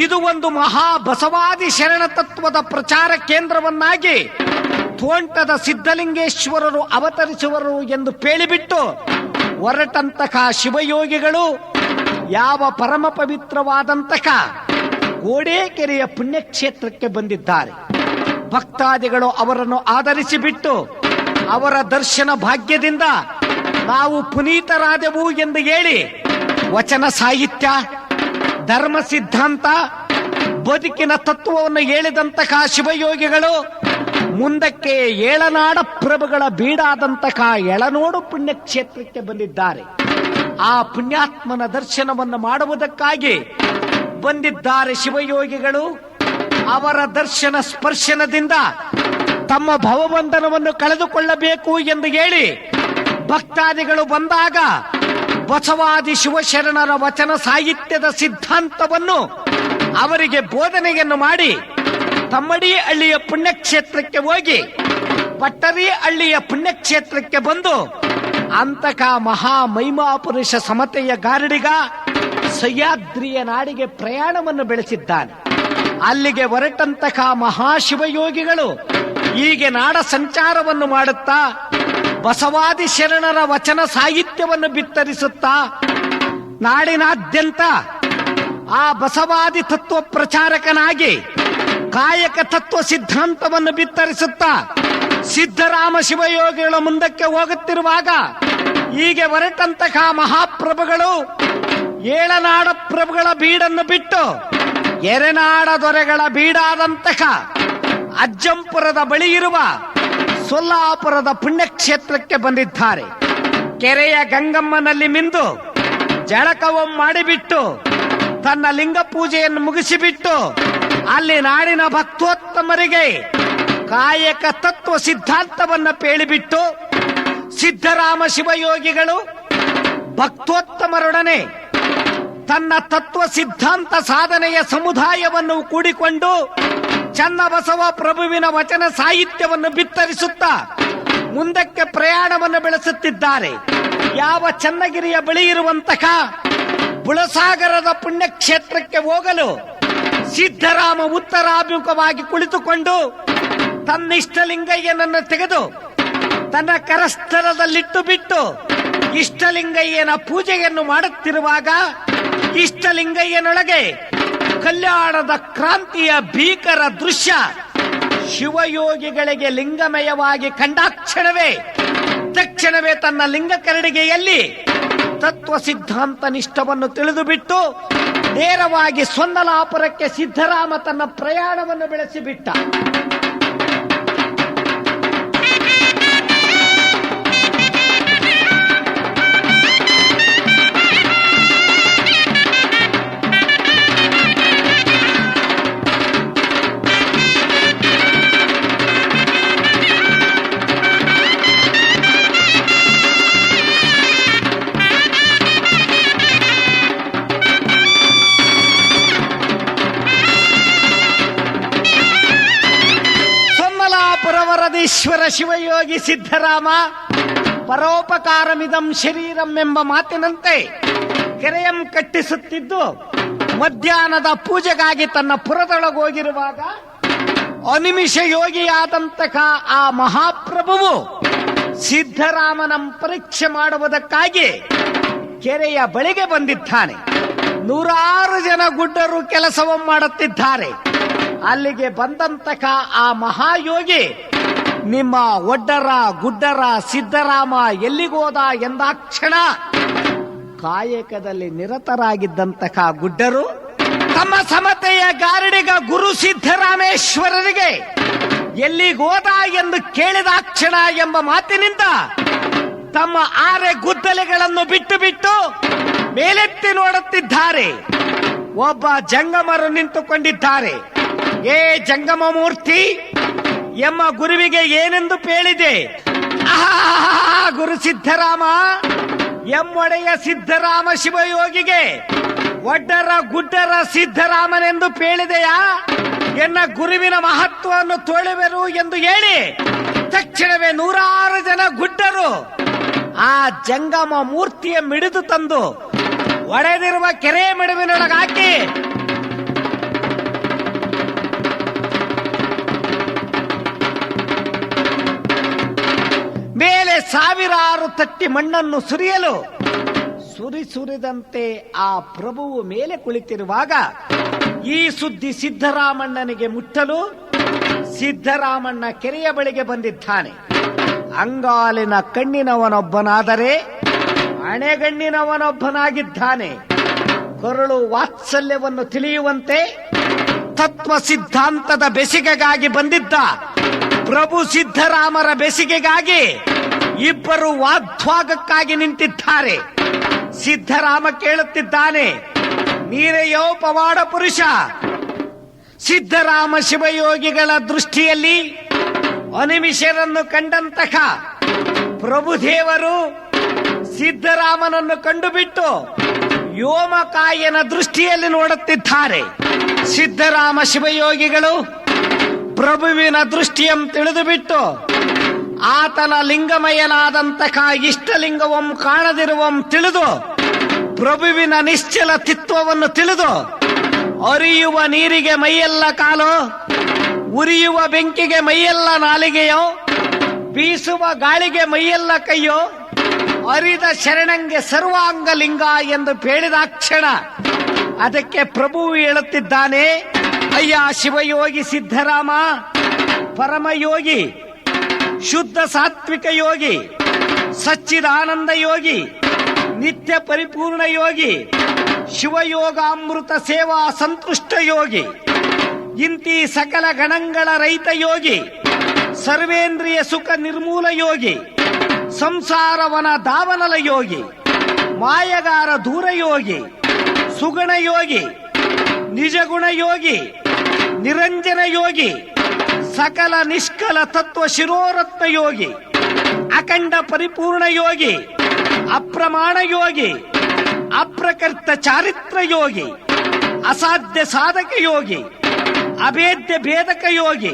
ಇದು ಒಂದು ಮಹಾ ಬಸವಾದಿ ಶರಣ ತತ್ವದ ಪ್ರಚಾರ ಕೇಂದ್ರವನ್ನಾಗಿ ತೋಂಟದ ಸಿದ್ಧಲಿಂಗೇಶ್ವರರು ಅವತರಿಸುವರು ಎಂದು ಪೇಳಿಬಿಟ್ಟು ಹೊರಟಂತಹ ಶಿವಯೋಗಿಗಳು ಯಾವ ಪರಮ ಪವಿತ್ರವಾದಂತಹ ಗೋಡೇಕೆರೆಯ ಪುಣ್ಯಕ್ಷೇತ್ರಕ್ಕೆ ಬಂದಿದ್ದಾರೆ. ಭಕ್ತಾದಿಗಳು ಅವರನ್ನು ಆಧರಿಸಿಬಿಟ್ಟು ಅವರ ದರ್ಶನ ಭಾಗ್ಯದಿಂದ ನಾವು ಪುನೀತರಾದೆವು ಎಂದು ಹೇಳಿ ವಚನ ಸಾಹಿತ್ಯ, ಧರ್ಮ ಸಿದ್ಧಾಂತ, ಬದುಕಿನ ತತ್ವವನ್ನು ಹೇಳಿದಂತಹ ಶಿವಯೋಗಿಗಳು ಮುಂದಕ್ಕೆ ಏಳನಾಡ ಪ್ರಭುಗಳ ಬೀಡಾದಂತಹ ಎಳನೋಡು ಪುಣ್ಯಕ್ಷೇತ್ರಕ್ಕೆ ಬಂದಿದ್ದಾರೆ. ಆ ಪುಣ್ಯಾತ್ಮನ ದರ್ಶನವನ್ನು ಮಾಡುವುದಕ್ಕಾಗಿ ಬಂದಿದ್ದಾರೆ ಶಿವಯೋಗಿಗಳು. ಅವರ ದರ್ಶನ ಸ್ಪರ್ಶನದಿಂದ ತಮ್ಮ ಭವಬಂಧನವನ್ನು ಕಳೆದುಕೊಳ್ಳಬೇಕು ಎಂದು ಹೇಳಿ ಭಕ್ತಾದಿಗಳು ಬಂದಾಗ ಬಸವಾದಿ ಶಿವಶರಣರ ವಚನ ಸಾಹಿತ್ಯದ ಸಿದ್ಧಾಂತವನ್ನು ಅವರಿಗೆ ಬೋಧನೆಯನ್ನು ಮಾಡಿ ತಮ್ಮಡಿ ಹಳ್ಳಿಯ ಪುಣ್ಯಕ್ಷೇತ್ರಕ್ಕೆ ಹೋಗಿ ಪಟ್ಟರಿ ಹಳ್ಳಿಯ ಪುಣ್ಯಕ್ಷೇತ್ರಕ್ಕೆ ಬಂದು ಅಂತಕ ಮಹಾ ಮಹಿಮಾಪುರುಷ ಸಮತೆಯ ಗಾರಡಿಗ ಸಹ್ಯಾದ್ರಿಯ ನಾಡಿಗೆ ಪ್ರಯಾಣವನ್ನು ಬೆಳೆಸಿದ್ದಾನೆ. ಅಲ್ಲಿಗೆ ಹೊರಟಂತಹ ಮಹಾಶಿವಯೋಗಿಗಳು ಹೀಗೆ ನಾಡ ಸಂಚಾರವನ್ನು ಮಾಡುತ್ತಾ ಬಸವಾದಿ ಶರಣರ ವಚನ ಸಾಹಿತ್ಯವನ್ನು ಬಿತ್ತರಿಸುತ್ತಾ ನಾಡಿನಾದ್ಯಂತ ಆ ಬಸವಾದಿ ತತ್ವ ಪ್ರಚಾರಕನಾಗಿ ಕಾಯಕ ತತ್ವ ಸಿದ್ಧಾಂತವನ್ನು ಬಿತ್ತರಿಸುತ್ತಾ ಸಿದ್ದರಾಮ ಶಿವಯೋಗಿಗಳ ಮುಂದಕ್ಕೆ ಹೋಗುತ್ತಿರುವಾಗ ಹೀಗೆ ಹೊರಟಂತಹ ಮಹಾಪ್ರಭುಗಳು ಏಳನಾಡ ಪ್ರಭುಗಳ ಬೀಡನ್ನು ಬಿಟ್ಟು ಎರೆನಾಡ ದೊರೆಗಳ ಬೀಡಾದಂತಹ ಅಜ್ಜಂಪುರದ ಬಳಿ ಇರುವ ಸೊಲ್ಲಾಪುರದ ಪುಣ್ಯಕ್ಷೇತ್ರಕ್ಕೆ ಬಂದಿದ್ದಾರೆ. ಕೆರೆಯ ಗಂಗಮ್ಮನಲ್ಲಿ ಮಿಂದು ಜಳಕವನ್ನು ಮಾಡಿಬಿಟ್ಟು ತನ್ನ ಲಿಂಗ ಪೂಜೆಯನ್ನು ಮುಗಿಸಿಬಿಟ್ಟು ಅಲ್ಲಿ ನಾಡಿನ ಭಕ್ತೋತ್ತಮರಿಗೆ ಕಾಯಕ ತತ್ವ ಸಿದ್ಧಾಂತವನ್ನು ಪೇಳಿಬಿಟ್ಟು ಸಿದ್ದರಾಮ ಶಿವಯೋಗಿಗಳು ಭಕ್ತೋತ್ತಮರೊಡನೆ ತನ್ನ ತತ್ವ ಸಿದ್ಧಾಂತ ಸಾಧನೆಯ ಸಮುದಾಯವನ್ನು ಕೂಡಿಕೊಂಡು ಚನ್ನಬಸವ ಪ್ರಭುವಿನ ವಚನ ಸಾಹಿತ್ಯವನ್ನು ಬಿತ್ತರಿಸುತ್ತಾ ಮುಂದಕ್ಕೆ ಪ್ರಯಾಣವನ್ನು ಬೆಳೆಸುತ್ತಿದ್ದಾರೆ. ಯಾವ ಚನ್ನಗಿರಿಯ ಬಳಿ ಇರುವಂತಹ ಬುಳಸಾಗರದ ಪುಣ್ಯಕ್ಷೇತ್ರಕ್ಕೆ ಹೋಗಲು ಸಿದ್ದರಾಮ ಉತ್ತರಾಭಿಮುಖವಾಗಿ ಕುಳಿತುಕೊಂಡು ತನ್ನ ಇಷ್ಟಲಿಂಗಯ್ಯನನ್ನು ತೆಗೆದು ತನ್ನ ಕರಸ್ಥಲದಲ್ಲಿಟ್ಟು ಬಿಟ್ಟು ಇಷ್ಟಲಿಂಗಯ್ಯನ ಪೂಜೆಯನ್ನು ಮಾಡುತ್ತಿರುವಾಗ ಇಷ್ಟಲಿಂಗಯ್ಯನೊಳಗೆ ಕಲ್ಯಾಣದ ಕ್ರಾಂತಿಯ ಭೀಕರ ದೃಶ್ಯ ಶಿವಯೋಗಿಗಳಿಗೆ ಲಿಂಗಮಯವಾಗಿ ಕಂಡಾಕ್ಷಣವೇ ತಕ್ಷಣವೇ ತನ್ನ ಲಿಂಗ ಕರಡಿಗೆಯಲ್ಲಿ ತತ್ವ ಸಿದ್ಧಾಂತ ನಿಷ್ಠವನ್ನು ತಿಳಿದುಬಿಟ್ಟು ನೇರವಾಗಿ ಸೊನ್ನಲಾಪುರಕ್ಕೆ ಸಿದ್ದರಾಮ ತನ್ನ ಪ್ರಯಾಣವನ್ನು ಬೆಳೆಸಿಬಿಟ್ಟ. ಈಶ್ವರ ಶಿವಯೋಗಿ ಸಿದ್ದರಾಮ ಪರೋಪಕಾರಮಿದಂ ಶರೀರಂ ಎಂಬ ಮಾತಿನಂತೆ ಕೆರೆಯಂ ಕಟ್ಟಿಸುತ್ತಿದ್ದು ಮಧ್ಯಾಹ್ನದ ಪೂಜೆಗಾಗಿ ತನ್ನ ಪುರದೊಳಗೋಗಿರುವಾಗ ಅನಿಮಿಷ ಯೋಗಿಯಾದಂತಹ ಆ ಮಹಾಪ್ರಭುವು ಸಿದ್ಧರಾಮನ ಪರೀಕ್ಷೆ ಮಾಡುವುದಕ್ಕಾಗಿ ಕೆರೆಯ ಬಳಿಗೆ ಬಂದಿದ್ದಾನೆ. 100 ಜನ ಗುಡ್ಡರು ಕೆಲಸವನ್ನು ಮಾಡುತ್ತಿದ್ದಾರೆ. ಅಲ್ಲಿಗೆ ಬಂದಂತಹ ಆ ಮಹಾಯೋಗಿ, ನಿಮ್ಮ ಒಡ್ಡರ ಗುಡ್ಡರ ಸಿದ್ಧರಾಮ ಎಲ್ಲಿಗೋದ ಎಂದಾಕ್ಷಣ ಕಾಯಕದಲ್ಲಿ ನಿರತರಾಗಿದ್ದಂತಹ ಗುಡ್ಡರು ತಮ್ಮ ಸಮತೆಯ ಗಾರಡಿಗ ಗುರು ಸಿದ್ದರಾಮೇಶ್ವರರಿಗೆ ಎಲ್ಲಿಗೋದ ಎಂದು ಕೇಳಿದಾಕ್ಷಣ ಎಂಬ ಮಾತಿನಿಂದ ತಮ್ಮ ಆರೆ ಗುದ್ದಲಿಗಳನ್ನು ಬಿಟ್ಟು ಬಿಟ್ಟು ಮೇಲೆತ್ತಿ ನೋಡುತ್ತಿದ್ದಾರೆ. ಒಬ್ಬ ಜಂಗಮರು ನಿಂತುಕೊಂಡಿದ್ದಾರೆ. ಏ ಜಂಗಮ ಮೂರ್ತಿ ಎಂಬ ಗುರುವಿಗೆ ಏನೆಂದು ಪೇಳಿದೆ? ಗುರು ಸಿದ್ದರಾಮ ಎಮ್ಮೊಡೆಯ ಸಿದ್ದರಾಮ ಶಿವಯೋಗಿಗೆ ಒಡ್ಡರ ಗುಡ್ಡರ ಸಿದ್ದರಾಮನೆಂದು ಪೇಳಿದೆಯಾ? ಎನ್ನ ಗುರುವಿನ ಮಹತ್ವವನ್ನು ತೋಳುವೆರು ಎಂದು ಹೇಳಿ ತಕ್ಷಣವೇ 100 ಜನ ಗುಡ್ಡರು ಆ ಜಂಗಮ ಮೂರ್ತಿಯ ಮಿಡಿದು ತಂದು ಒಡೆದಿರುವ ಕೆರೆ ಮಿಡುವಿನೊಳಗಾಕಿ ಮೇಲೆ ಸಾವಿರಾರು ತಟ್ಟಿ ಮಣ್ಣನ್ನು ಸುರಿಯಲು ಸುರಿದಂತೆ ಆ ಪ್ರಭುವು ಮೇಲೆ ಕುಳಿತಿರುವಾಗ ಈ ಸುದ್ದಿ ಸಿದ್ದರಾಮಣ್ಣನಿಗೆ ಮುಟ್ಟಲು ಸಿದ್ದರಾಮಣ್ಣ ಕೆರೆಯ ಬಳಿಗೆ ಬಂದಿದ್ದಾನೆ. ಅಂಗಾಲಿನ ಕಣ್ಣಿನವನೊಬ್ಬನಾದರೆ ಹಣೆಗಣ್ಣಿನವನೊಬ್ಬನಾಗಿದ್ದಾನೆ. ಕರುಳು ವಾತ್ಸಲ್ಯವನ್ನು ತಿಳಿಯುವಂತೆ ತತ್ವ ಸಿದ್ಧಾಂತದ ಬೆಸಿಗೆಗಾಗಿ ಬಂದಿದ್ದ ಪ್ರಭು ಸಿದ್ದರಾಮರ ಬೆಸಿಗೆಗಾಗಿ ಇಬ್ಬರು ವಾಗ್ವಾದಕ್ಕಾಗಿ ನಿಂತಿದ್ದಾರೆ. ಸಿದ್ದರಾಮ ಕೇಳುತ್ತಿದ್ದಾನೆ, ನೀರೆಯೋ ಪವಾಡ ಪುರುಷ? ಸಿದ್ದರಾಮ ಶಿವಯೋಗಿಗಳ ದೃಷ್ಟಿಯಲ್ಲಿ ಅನಿಮಿಷರನ್ನು ಕಂಡಂತಹ ಪ್ರಭುದೇವರು ಸಿದ್ದರಾಮನನ್ನು ಕಂಡುಬಿಟ್ಟು ವ್ಯೋಮಕಾಯನ ದೃಷ್ಟಿಯಲ್ಲಿ ನೋಡುತ್ತಿದ್ದಾರೆ. ಸಿದ್ದರಾಮ ಶಿವಯೋಗಿಗಳು ಪ್ರಭುವಿನ ದೃಷ್ಟಿಯನ್ನು ತಿಳಿದುಬಿಟ್ಟು ಆತನ ಲಿಂಗಮಯನಾದಂತಹ ಇಷ್ಟಲಿಂಗವಂ ಕಾಣದಿರುವಂ ತಿಳಿದು ಪ್ರಭುವಿನ ನಿಶ್ಚಲ ತಿತ್ವವನ್ನು ತಿಳಿದು ಅರಿಯುವ ನೀರಿಗೆ ಮೈಯೆಲ್ಲ ಕಾಲು, ಉರಿಯುವ ಬೆಂಕಿಗೆ ಮೈಯೆಲ್ಲ ನಾಲಿಗೆಯೋ, ಬೀಸುವ ಗಾಳಿಗೆ ಮೈಯೆಲ್ಲ ಕೈಯೋ, ಅರಿದ ಶರಣಂಗೆ ಸರ್ವಾಂಗ ಲಿಂಗ ಎಂದು ಹೇಳಿದಾಕ್ಷಣ ಅದಕ್ಕೆ ಪ್ರಭುವು ಹೇಳುತ್ತಿದ್ದಾನೆ, ಅಯ್ಯ ಶಿವಯೋಗಿ ಸಿದ್ದರಾಮ ಪರಮಯೋಗಿ, ಶುದ್ಧ ಸಾತ್ವಿಕ ಯೋಗಿ, ಸಚ್ಚಿದಾನಂದ ಯೋಗಿ, ನಿತ್ಯ ಪರಿಪೂರ್ಣ ಯೋಗಿ, ಶಿವಯೋಗಾಮೃತ ಸೇವಾ ಸಂತುಷ್ಟ ಯೋಗಿ, ಇಂತಿ ಸಕಲ ಗಣಗಳ ರೈತ ಯೋಗಿ, ಸರ್ವೇಂದ್ರಿಯ ಸುಖ ನಿರ್ಮೂಲ ಯೋಗಿ, ಸಂಸಾರವನ ದಾವನಲ ಯೋಗಿ, ಮಾಯಗಾರ ದೂರ ಯೋಗಿ, ಸುಗುಣ ಯೋಗಿ, ನಿಜಗುಣ ಯೋಗಿ, ನಿರಂಜನ ಯೋಗಿ, ಸಕಲ ನಿಷ್ಕಲ ತತ್ವ ಶಿರೋರತ್ನ ಯೋಗಿ, ಅಖಂಡ ಪರಿಪೂರ್ಣ ಯೋಗಿ, ಅಪ್ರಮಾಣ ಯೋಗಿ, ಅಪ್ರಕರ್ತ ಚಾರಿತ್ರ ಯೋಗಿ, ಅಸಾಧ್ಯ ಸಾಧಕ ಯೋಗಿ, ಅಭೇದ್ಯ ಭೇದಕ ಯೋಗಿ,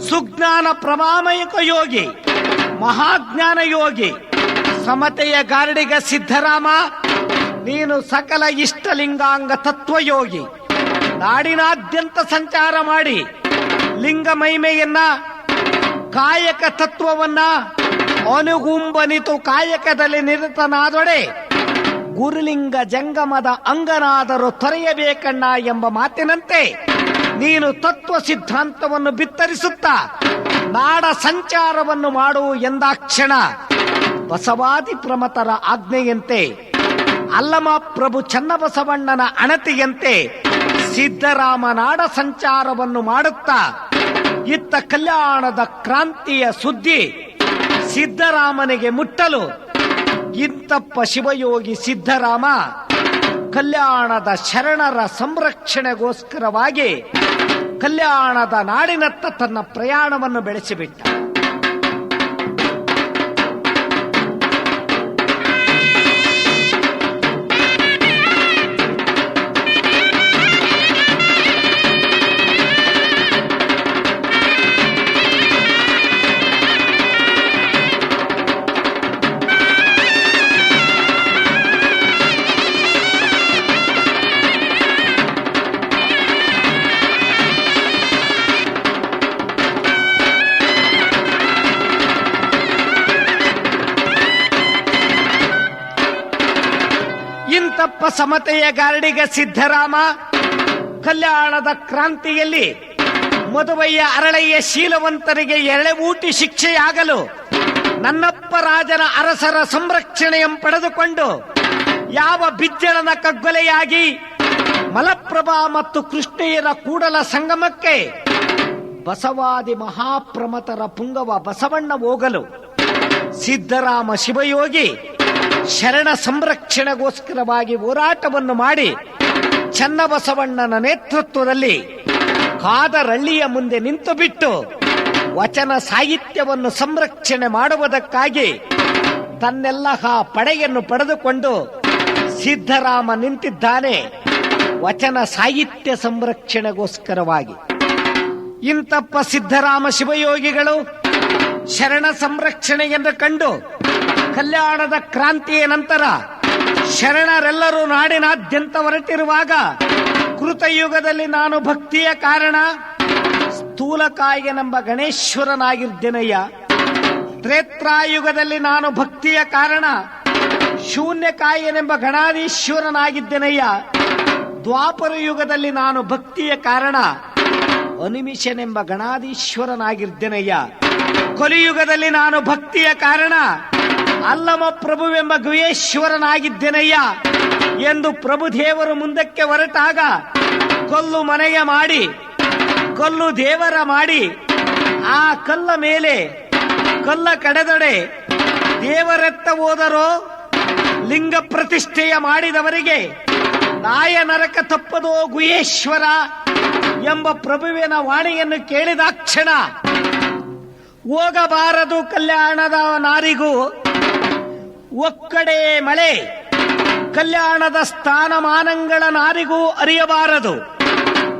ಸುಜ್ಞಾನ ಪ್ರಮಾಮಯಕ ಯೋಗಿ, ಮಹಾಜ್ಞಾನ ಯೋಗಿ, ಸಮತೆಯ ಗಾರಡಿಗ ಸಿದ್ದರಾಮ, ನೀನು ಸಕಲ ಇಷ್ಟಲಿಂಗಾಂಗ ತತ್ವಯೋಗಿ. ನಾಡಿನಾದ್ಯಂತ ಸಂಚಾರ ಮಾಡಿ ಲಿಂಗ ಮಹಿಮೆಯನ್ನ, ಕಾಯಕ ತತ್ವವನ್ನ ಅನುಗುಂಬನಿತು ಕಾಯಕದಲ್ಲಿ ನಿರತನಾದೊಡೆ ಗುರುಲಿಂಗ ಜಂಗಮದ ಅಂಗನಾದರೂ ತೊರೆಯಬೇಕಣ್ಣ ಎಂಬ ಮಾತಿನಂತೆ ನೀನು ತತ್ವ ಸಿದ್ಧಾಂತವನ್ನು ಬಿತ್ತರಿಸುತ್ತಾ ನಾಡ ಸಂಚಾರವನ್ನು ಮಾಡು ಎಂದಾಕ್ಷಣ ಬಸವಾದಿ ಪ್ರಮತರ ಆಜ್ಞೆಯಂತೆ, ಅಲ್ಲಮ ಪ್ರಭು ಚನ್ನಬಸವಣ್ಣನ ಅಣತಿಯಂತೆ ಸಿದ್ದರಾಮ ನಾಡ ಸಂಚಾರವನ್ನು ಮಾಡುತ್ತಾ ಇತ್ತ ಕಲ್ಯಾಣದ ಕ್ರಾಂತಿಯ ಸುದ್ದಿ ಸಿದ್ದರಾಮನಿಗೆ ಮುಟ್ಟಲು ಇಂತಪ್ಪ ಶಿವಯೋಗಿ ಸಿದ್ದರಾಮ ಕಲ್ಯಾಣದ ಶರಣರ ಸಂರಕ್ಷಣೆಗೋಸ್ಕರವಾಗಿ ಕಲ್ಯಾಣದ ನಾಡಿನತ್ತ ತನ್ನ ಪ್ರಯಾಣವನ್ನು ಬೆಳೆಸಿಬಿಟ್ಟ. ಸಮತೆಯ ಗಾರ್ಡಿಗ ಸಿದ್ದರಾಮ, ಕಲ್ಯಾಣದ ಕ್ರಾಂತಿಯಲ್ಲಿ ಮದುವಯ್ಯ ಅರಳಯ್ಯ ಶೀಲವಂತರಿಗೆ ಎಳೆಬೂಟಿ ಶಿಕ್ಷೆಯಾಗಲು ನನ್ನಪ್ಪ ರಾಜನ ಅರಸರ ಸಂರಕ್ಷಣೆಯಂ ಪಡೆದುಕೊಂಡು ಯಾವ ಬಿಜ್ಜಳನ ಕಗ್ಗೊಲೆಯಾಗಿ ಮಲಪ್ರಭಾ ಮತ್ತು ಕೃಷ್ಣೆಯರ ಕೂಡಲ ಸಂಗಮಕ್ಕೆ ಬಸವಾದಿ ಮಹಾಪ್ರಮತರ ಪುಂಗವ ಬಸವಣ್ಣ ಹೋಗಲು ಸಿದ್ದರಾಮ ಶಿವಯೋಗಿ ಶರಣ ಸಂರಕ್ಷಣೆಗೋಸ್ಕರವಾಗಿ ಹೋರಾಟವನ್ನು ಮಾಡಿ ಚನ್ನಬಸವಣ್ಣನ ನೇತೃತ್ವದಲ್ಲಿ ಕಾದರಳ್ಳಿಯ ಮುಂದೆ ನಿಂತು ಬಿಟ್ಟು ವಚನ ಸಾಹಿತ್ಯವನ್ನು ಸಂರಕ್ಷಣೆ ಮಾಡುವುದಕ್ಕಾಗಿ ತನ್ನೆಲ್ಲ ಪಡೆಯನ್ನು ಪಡೆದುಕೊಂಡು ಸಿದ್ದರಾಮ ನಿಂತಿದ್ದಾನೆ ವಚನ ಸಾಹಿತ್ಯ ಸಂರಕ್ಷಣೆಗೋಸ್ಕರವಾಗಿ. ಇಂತಪ್ಪ ಸಿದ್ದರಾಮ ಶಿವಯೋಗಿಗಳು ಶರಣ ಸಂರಕ್ಷಣೆಯನ್ನು ಕಂಡು ಕಲ್ಯಾಣದ ಕ್ರಾಂತಿಯ ನಂತರ ಶರಣರೆಲ್ಲರೂ ನಾಡಿನಾದ್ಯಂತ ಹೊರಟಿರುವಾಗ ಕೃತಯುಗದಲ್ಲಿ ನಾನು ಭಕ್ತಿಯ ಕಾರಣ ಸ್ಥೂಲಕಾಯನೆಂಬ ಗಣೇಶ್ವರನಾಗಿದ್ದೇನಯ್ಯ, ತ್ರೇತ್ರಾಯುಗದಲ್ಲಿ ನಾನು ಭಕ್ತಿಯ ಕಾರಣ ಶೂನ್ಯಕಾಯನೆಂಬ ಗಣಾಧೀಶ್ವರನಾಗಿದ್ದೇನಯ್ಯ, ದ್ವಾಪರ ಯುಗದಲ್ಲಿ ನಾನು ಭಕ್ತಿಯ ಕಾರಣ ಅನಿಮಿಷನೆಂಬ ಗಣಾಧೀಶ್ವರನಾಗಿದ್ದೇನಯ್ಯ, ಕಲಿಯುಗದಲ್ಲಿ ನಾನು ಭಕ್ತಿಯ ಕಾರಣ ಅಲ್ಲಮ ಪ್ರಭುವೆಂಬ ಗುಹೇಶ್ವರನಾಗಿದ್ದೇನಯ್ಯ ಎಂದು ಪ್ರಭುದೇವರು ಮುಂದಕ್ಕೆ ಹೊರಟಾಗ ಕಲ್ಲು ಮನೆಗೆ ಮಾಡಿ ಕಲ್ಲು ದೇವರ ಮಾಡಿ ಆ ಕಲ್ಲ ಮೇಲೆ ಕಲ್ಲ ಕಡೆದಡೆ ದೇವರೆತ್ತ ಹೋದರೋ ಲಿಂಗ ಪ್ರತಿಷ್ಠೆಯ ಮಾಡಿದವರಿಗೆ ನಾಯ ನರಕ ತಪ್ಪದೋ ಗುಹೇಶ್ವರ ಎಂಬ ಪ್ರಭುವಿನ ವಾಣಿಯನ್ನು ಕೇಳಿದಾಕ್ಷಣ ಹೋಗಬಾರದು ಕಲ್ಯಾಣದ ನಾರಿಗೂ ಒಕ್ಕಡೆ ಮಳೆ, ಕಲ್ಯಾಣದ ಸ್ಥಾನಮಾನಗಳ ನಾರಿಗೂ ಅರಿಯಬಾರದು,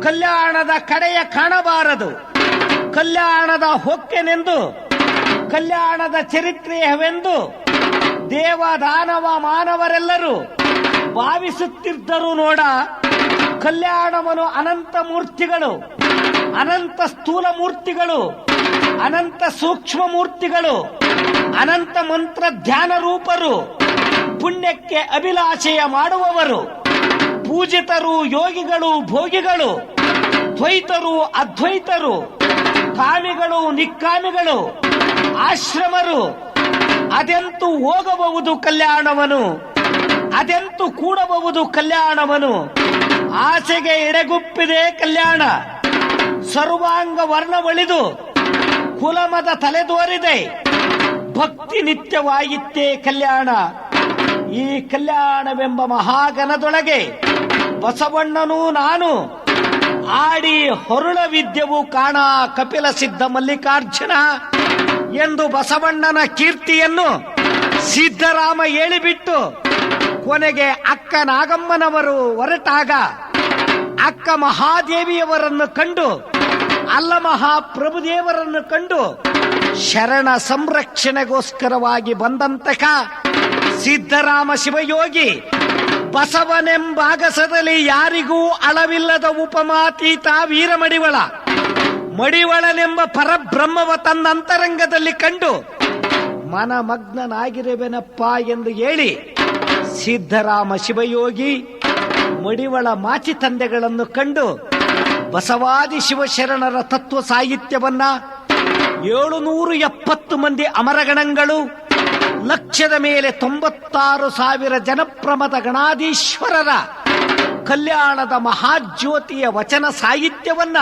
ಕಲ್ಯಾಣದ ಕಡೆಯ ಕಾಣಬಾರದು, ಕಲ್ಯಾಣದ ಹೊಕ್ಕೆನೆಂದು ಕಲ್ಯಾಣದ ಚರಿತ್ರೆಯವೆಂದು ದೇವ ದಾನವ ಮಾನವರೆಲ್ಲರೂ ಭಾವಿಸುತ್ತಿದ್ದರು ನೋಡ. ಕಲ್ಯಾಣವನು ಅನಂತ ಮೂರ್ತಿಗಳು, ಅನಂತ ಸ್ಥೂಲ ಮೂರ್ತಿಗಳು, ಅನಂತ ಸೂಕ್ಷ್ಮ ಮೂರ್ತಿಗಳು, ಅನಂತ ಮಂತ್ರ ಧ್ಯಾನ ರೂಪರು, ಪುಣ್ಯಕ್ಕೆ ಅಭಿಲಾಷೆಯ ಮಾಡುವವರು, ಪೂಜಿತರು ಯೋಗಿಗಳು ಭೋಗಿಗಳು, ದ್ವೈತರು ಅದ್ವೈತರು, ಕಾಮಿಗಳು ನಿಕ್ಕಾಮಿಗಳು, ಆಶ್ರಮರು, ಅದೆಂತೂ ಹೋಗಬಹುದು ಕಲ್ಯಾಣವನು, ಅದೆಂತೂ ಕೂಡಬಹುದು ಕಲ್ಯಾಣವನು. ಆಸೆಗೆ ಎಡೆಗುಪ್ಪಿದೆ ಕಲ್ಯಾಣ, ಸರ್ವಾಂಗ ವರ್ಣವಳಿದು ಕುಲಮದ ತಲೆದೋರಿದೆ, ಭಕ್ತಿ ನಿತ್ಯವಾಯಿತ್ತೇ ಕಲ್ಯಾಣ. ಈ ಕಲ್ಯಾಣವೆಂಬ ಮಹಾಗಣದೊಳಗೆ ಬಸವಣ್ಣನೂ ನಾನು ಆಡಿ ಹೊರುಳ ವಿದ್ಯವು ಕಾಣ ಕಪಿಲ ಸಿದ್ಧ ಮಲ್ಲಿಕಾರ್ಜುನ ಎಂದು ಬಸವಣ್ಣನ ಕೀರ್ತಿಯನ್ನು ಸಿದ್ದರಾಮ ಹೇಳಿಬಿಟ್ಟು ಕೊನೆಗೆ ಅಕ್ಕ ನಾಗಮ್ಮನವರು ಹೊರಟಾಗ ಅಕ್ಕ ಮಹಾದೇವಿಯವರನ್ನು ಕಂಡು ಅಲ್ಲ ಮಹಾಪ್ರಭುದೇವರನ್ನು ಕಂಡು ಶರಣ ಸಂರಕ್ಷಣೆಗೋಸ್ಕರವಾಗಿ ಬಂದಂತಕ ಸಿದ್ದರಾಮ ಶಿವಯೋಗಿ ಬಸವನೆಂಬಾಗಸದಲ್ಲಿ ಯಾರಿಗೂ ಅಳವಿಲ್ಲದ ಉಪಮಾತೀತ ವೀರಮಡಿವಳ ಮಡಿವಳನೆಂಬ ಪರಬ್ರಹ್ಮವ ತನ್ನ ಅಂತರಂಗದಲ್ಲಿ ಕಂಡು ಮನಮಗ್ನನಾಗಿರುವೆನಪ್ಪ ಎಂದು ಹೇಳಿ ಸಿದ್ದರಾಮ ಶಿವಯೋಗಿ ಮಡಿವಳ ಮಾಚಿ ತಂದೆಗಳನ್ನು ಕಂಡು ಬಸವಾದಿ ಶಿವಶರಣರ ತತ್ವ ಸಾಹಿತ್ಯವನ್ನ 770 ಮಂದಿ ಅಮರಗಣಗಳು, ಲಕ್ಷದ ಮೇಲೆ 96,000 ಜನಪ್ರಮದ ಗಣಾಧೀಶ್ವರರ ಕಲ್ಯಾಣದ ಮಹಾಜ್ಯೋತಿಯ ವಚನ ಸಾಹಿತ್ಯವನ್ನ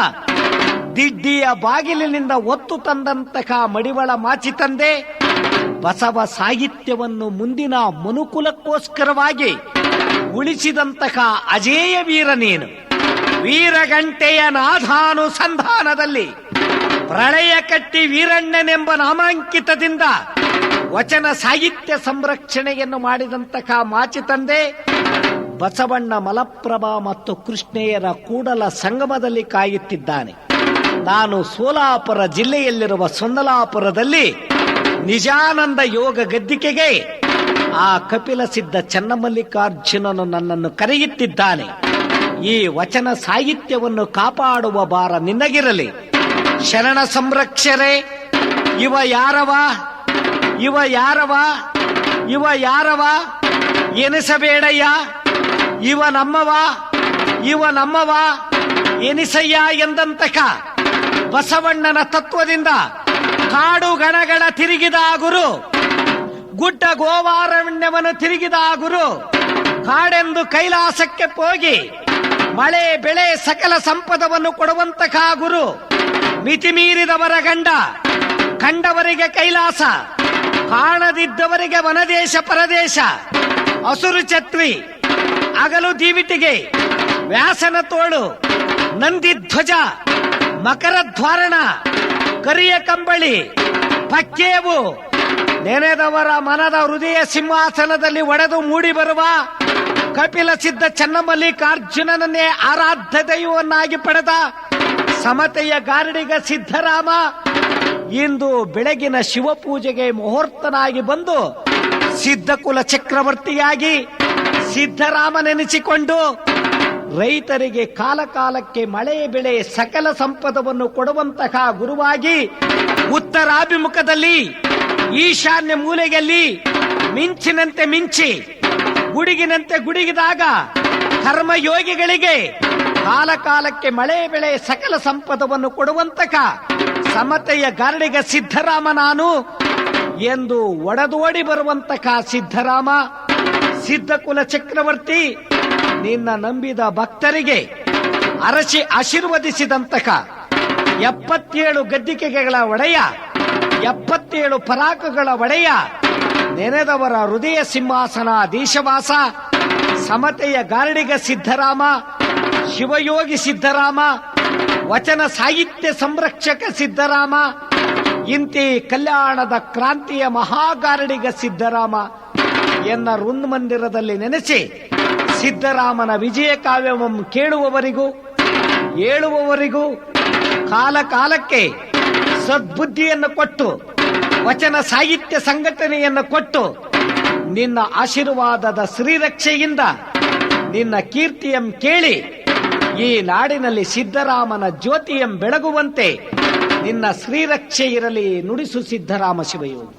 ದಿಡ್ಡಿಯ ಬಾಗಿಲಿನಿಂದ ಒತ್ತು ತಂದಂತಹ ಮಡಿವಳ ಮಾಚಿ ತಂದೆ ಬಸವ ಸಾಹಿತ್ಯವನ್ನು ಮುಂದಿನ ಮನುಕುಲಕ್ಕೋಸ್ಕರವಾಗಿ ಉಳಿಸಿದಂತಹ ಅಜೇಯ ವೀರ ನೀನು. ವೀರಗಂಟೆಯ ನಾഥാನುಸಂಧಾನದಲ್ಲಿ ಪ್ರಳಯ ಕಟ್ಟಿ ವೀರಣ್ಣನೆಂಬ ನಾಮಾಂಕಿತದಿಂದ ವಚನ ಸಾಹಿತ್ಯ ಸಂರಕ್ಷಣೆಯನ್ನು ಮಾಡಿದಂತಹ ಮಾಚಿ ತಂದೆ ಬಸವಣ್ಣ ಮಲಪ್ರಭಾ ಮತ್ತು ಕೃಷ್ಣೆಯರ ಕೂಡಲ ಸಂಗಮದಲ್ಲಿ ಕಾಯುತ್ತಿದ್ದಾನೆ. ನಾನು ಸೋಲಾಪುರ ಜಿಲ್ಲೆಯಲ್ಲಿರುವ ಸೊಂದಲಾಪುರದಲ್ಲಿ ನಿಜಾನಂದ ಯೋಗ ಗದ್ದಿಕೆಗೆ ಆ ಕಪಿಲ ಸಿದ್ಧ ಚನ್ನಮಲ್ಲಿಕಾರ್ಜುನನು ನನ್ನನ್ನು ಕರೆಯುತ್ತಿದ್ದಾನೆ. ಈ ವಚನ ಸಾಹಿತ್ಯವನ್ನು ಕಾಪಾಡುವ ಭಾರ ನಿನ್ನಗಿರಲಿ. ಶರಣ ಸಂರಕ್ಷರೆ, ಇವ ಯಾರವ ಇವ ಯಾರವ ಇವ ಯಾರವ ಎನಿಸಬೇಡಯ್ಯ, ಇವ ನಮ್ಮವ ಎನಿಸಯ್ಯ ಎಂದಂತಕ ಬಸವಣ್ಣನ ತತ್ವದಿಂದ ಕಾಡು ಗಣಗಳ ತಿರುಗಿದ ಗುರು, ಗುಡ್ಡ ಗೋವಾರಣ್ಯವನ್ನು ತಿರುಗಿದ ಗುರು, ಕಾಡೆಂದು ಕೈಲಾಸಕ್ಕೆ ಹೋಗಿ ಮಳೆ ಬೆಳೆ ಸಕಲ ಸಂಪದವನ್ನು ಕೊಡುವಂತಹ ಗುರು, ಮಿತಿಮೀರಿದವರ ಗಂಡ, ಕಂಡವರಿಗೆ ಕೈಲಾಸ, ಕಾಣದಿದ್ದವರಿಗೆ ವನದೇಶ ಪರದೇಶ, ಹಸುರು ಛತ್ರಿ ಹಗಲು ದೀವಿಟಿಗೆ, ವ್ಯಾಸನ ತೋಳು, ನಂದಿ ಧ್ವಜ, ಮಕರ ದ್ವಾರಣ, ಕರಿಯ ಕಂಬಳಿ, ಪಕ್ಕೇವು, ನೆನೆದವರ ಮನದ ಹೃದಯ ಸಿಂಹಾಸನದಲ್ಲಿ ಒಡೆದು ಮೂಡಿ ಬರುವ ಕಪಿಲ ಸಿದ್ಧ ಚನ್ನಮಲ್ಲಿಕಾರ್ಜುನನನ್ನೇ ಆರಾಧ್ಯ ದೈವವನ್ನಾಗಿ ಪಡೆದ ಸಮತೆಯ ಗಾರಡಿಗ ಸಿದ್ದರಾಮ ಇಂದು ಬೆಳಗಿನ ಶಿವಪೂಜೆಗೆ ಮುಹೂರ್ತನಾಗಿ ಬಂದು ಸಿದ್ಧಕುಲ ಚಕ್ರವರ್ತಿಯಾಗಿ ಸಿದ್ದರಾಮನೆನಿಸಿಕೊಂಡು ರೈತರಿಗೆ ಕಾಲಕಾಲಕ್ಕೆ ಮಳೆ ಬೆಳೆ ಸಕಲ ಸಂಪದವನ್ನು ಕೊಡುವಂತಹ ಗುರುವಾಗಿ ಉತ್ತರಾಭಿಮುಖದಲ್ಲಿ ಈಶಾನ್ಯ ಮೂಲೆಯಲ್ಲಿ ಮಿಂಚಿನಂತೆ ಮಿಂಚಿ ಗುಡುಗಿನಂತೆ ಗುಡುಗಿದಾಗ ಕರ್ಮಯೋಗಿಗಳಿಗೆ ಕಾಲಕಾಲಕ್ಕೆ ಮಳೆ ಬೆಳೆ ಸಕಲ ಸಂಪದವನ್ನು ಕೊಡುವಂತಹ ಸಮತೆಯ ಗಾರಡಿಗ ಸಿದ್ದರಾಮ ನಾನು ಎಂದು ಒಡೆದೋಡಿ ಬರುವಂತಹ ಸಿದ್ದರಾಮ ಸಿದ್ಧಕುಲ ಚಕ್ರವರ್ತಿ ನಿನ್ನ ನಂಬಿದ ಭಕ್ತರಿಗೆ ಅರಸಿ ಆಶೀರ್ವದಿಸಿದಂತಹ 77 ಗದ್ದಿಕೆಗಳ ಒಡೆಯ, 77 ಪರಾಕಗಳ ಒಡೆಯ, ನೆನೆದವರ ಹೃದಯ ಸಿಂಹಾಸನ ದೇಶವಾಸ ಸಮತೆಯ ಗಾರಡಿಗ ಸಿದ್ದರಾಮ, ಶಿವಯೋಗಿ ಸಿದ್ದರಾಮ, ವಚನ ಸಾಹಿತ್ಯ ಸಂರಕ್ಷಕ ಸಿದ್ದರಾಮ, ಇಂತಿ ಕಲ್ಯಾಣದ ಕ್ರಾಂತಿಯ ಮಹಾಗಾರಡಿಗ ಸಿದ್ದರಾಮ ಎನ್ನ ರುನ್ ಮಂದಿರದಲ್ಲಿ ನೆನೆಸಿ ಸಿದ್ದರಾಮನ ವಿಜಯ ಕಾವ್ಯವನ್ನು ಕೇಳುವವರಿಗೂ ಹೇಳುವವರಿಗೂ ಕಾಲ ಕಾಲಕ್ಕೆ ಸದ್ಬುದ್ಧಿಯನ್ನು ಕೊಟ್ಟು ವಚನ ಸಾಹಿತ್ಯ ಸಂಘಟನೆಯನ್ನು ಕೊಟ್ಟು ನಿನ್ನ ಆಶೀರ್ವಾದದ ಶ್ರೀರಕ್ಷೆಯಿಂದ ನಿನ್ನ ಕೀರ್ತಿಯಂ ಕೇಳಿ ಈ ನಾಡಿನಲ್ಲಿ ಸಿದ್ದರಾಮನ ಜ್ಯೋತಿಯಂ ಬೆಳಗುವಂತೆ ನಿನ್ನ ಶ್ರೀರಕ್ಷೆ ಇರಲಿ ನುಡಿಸು ಸಿದ್ದರಾಮ ಶಿವಯೋಗಿ.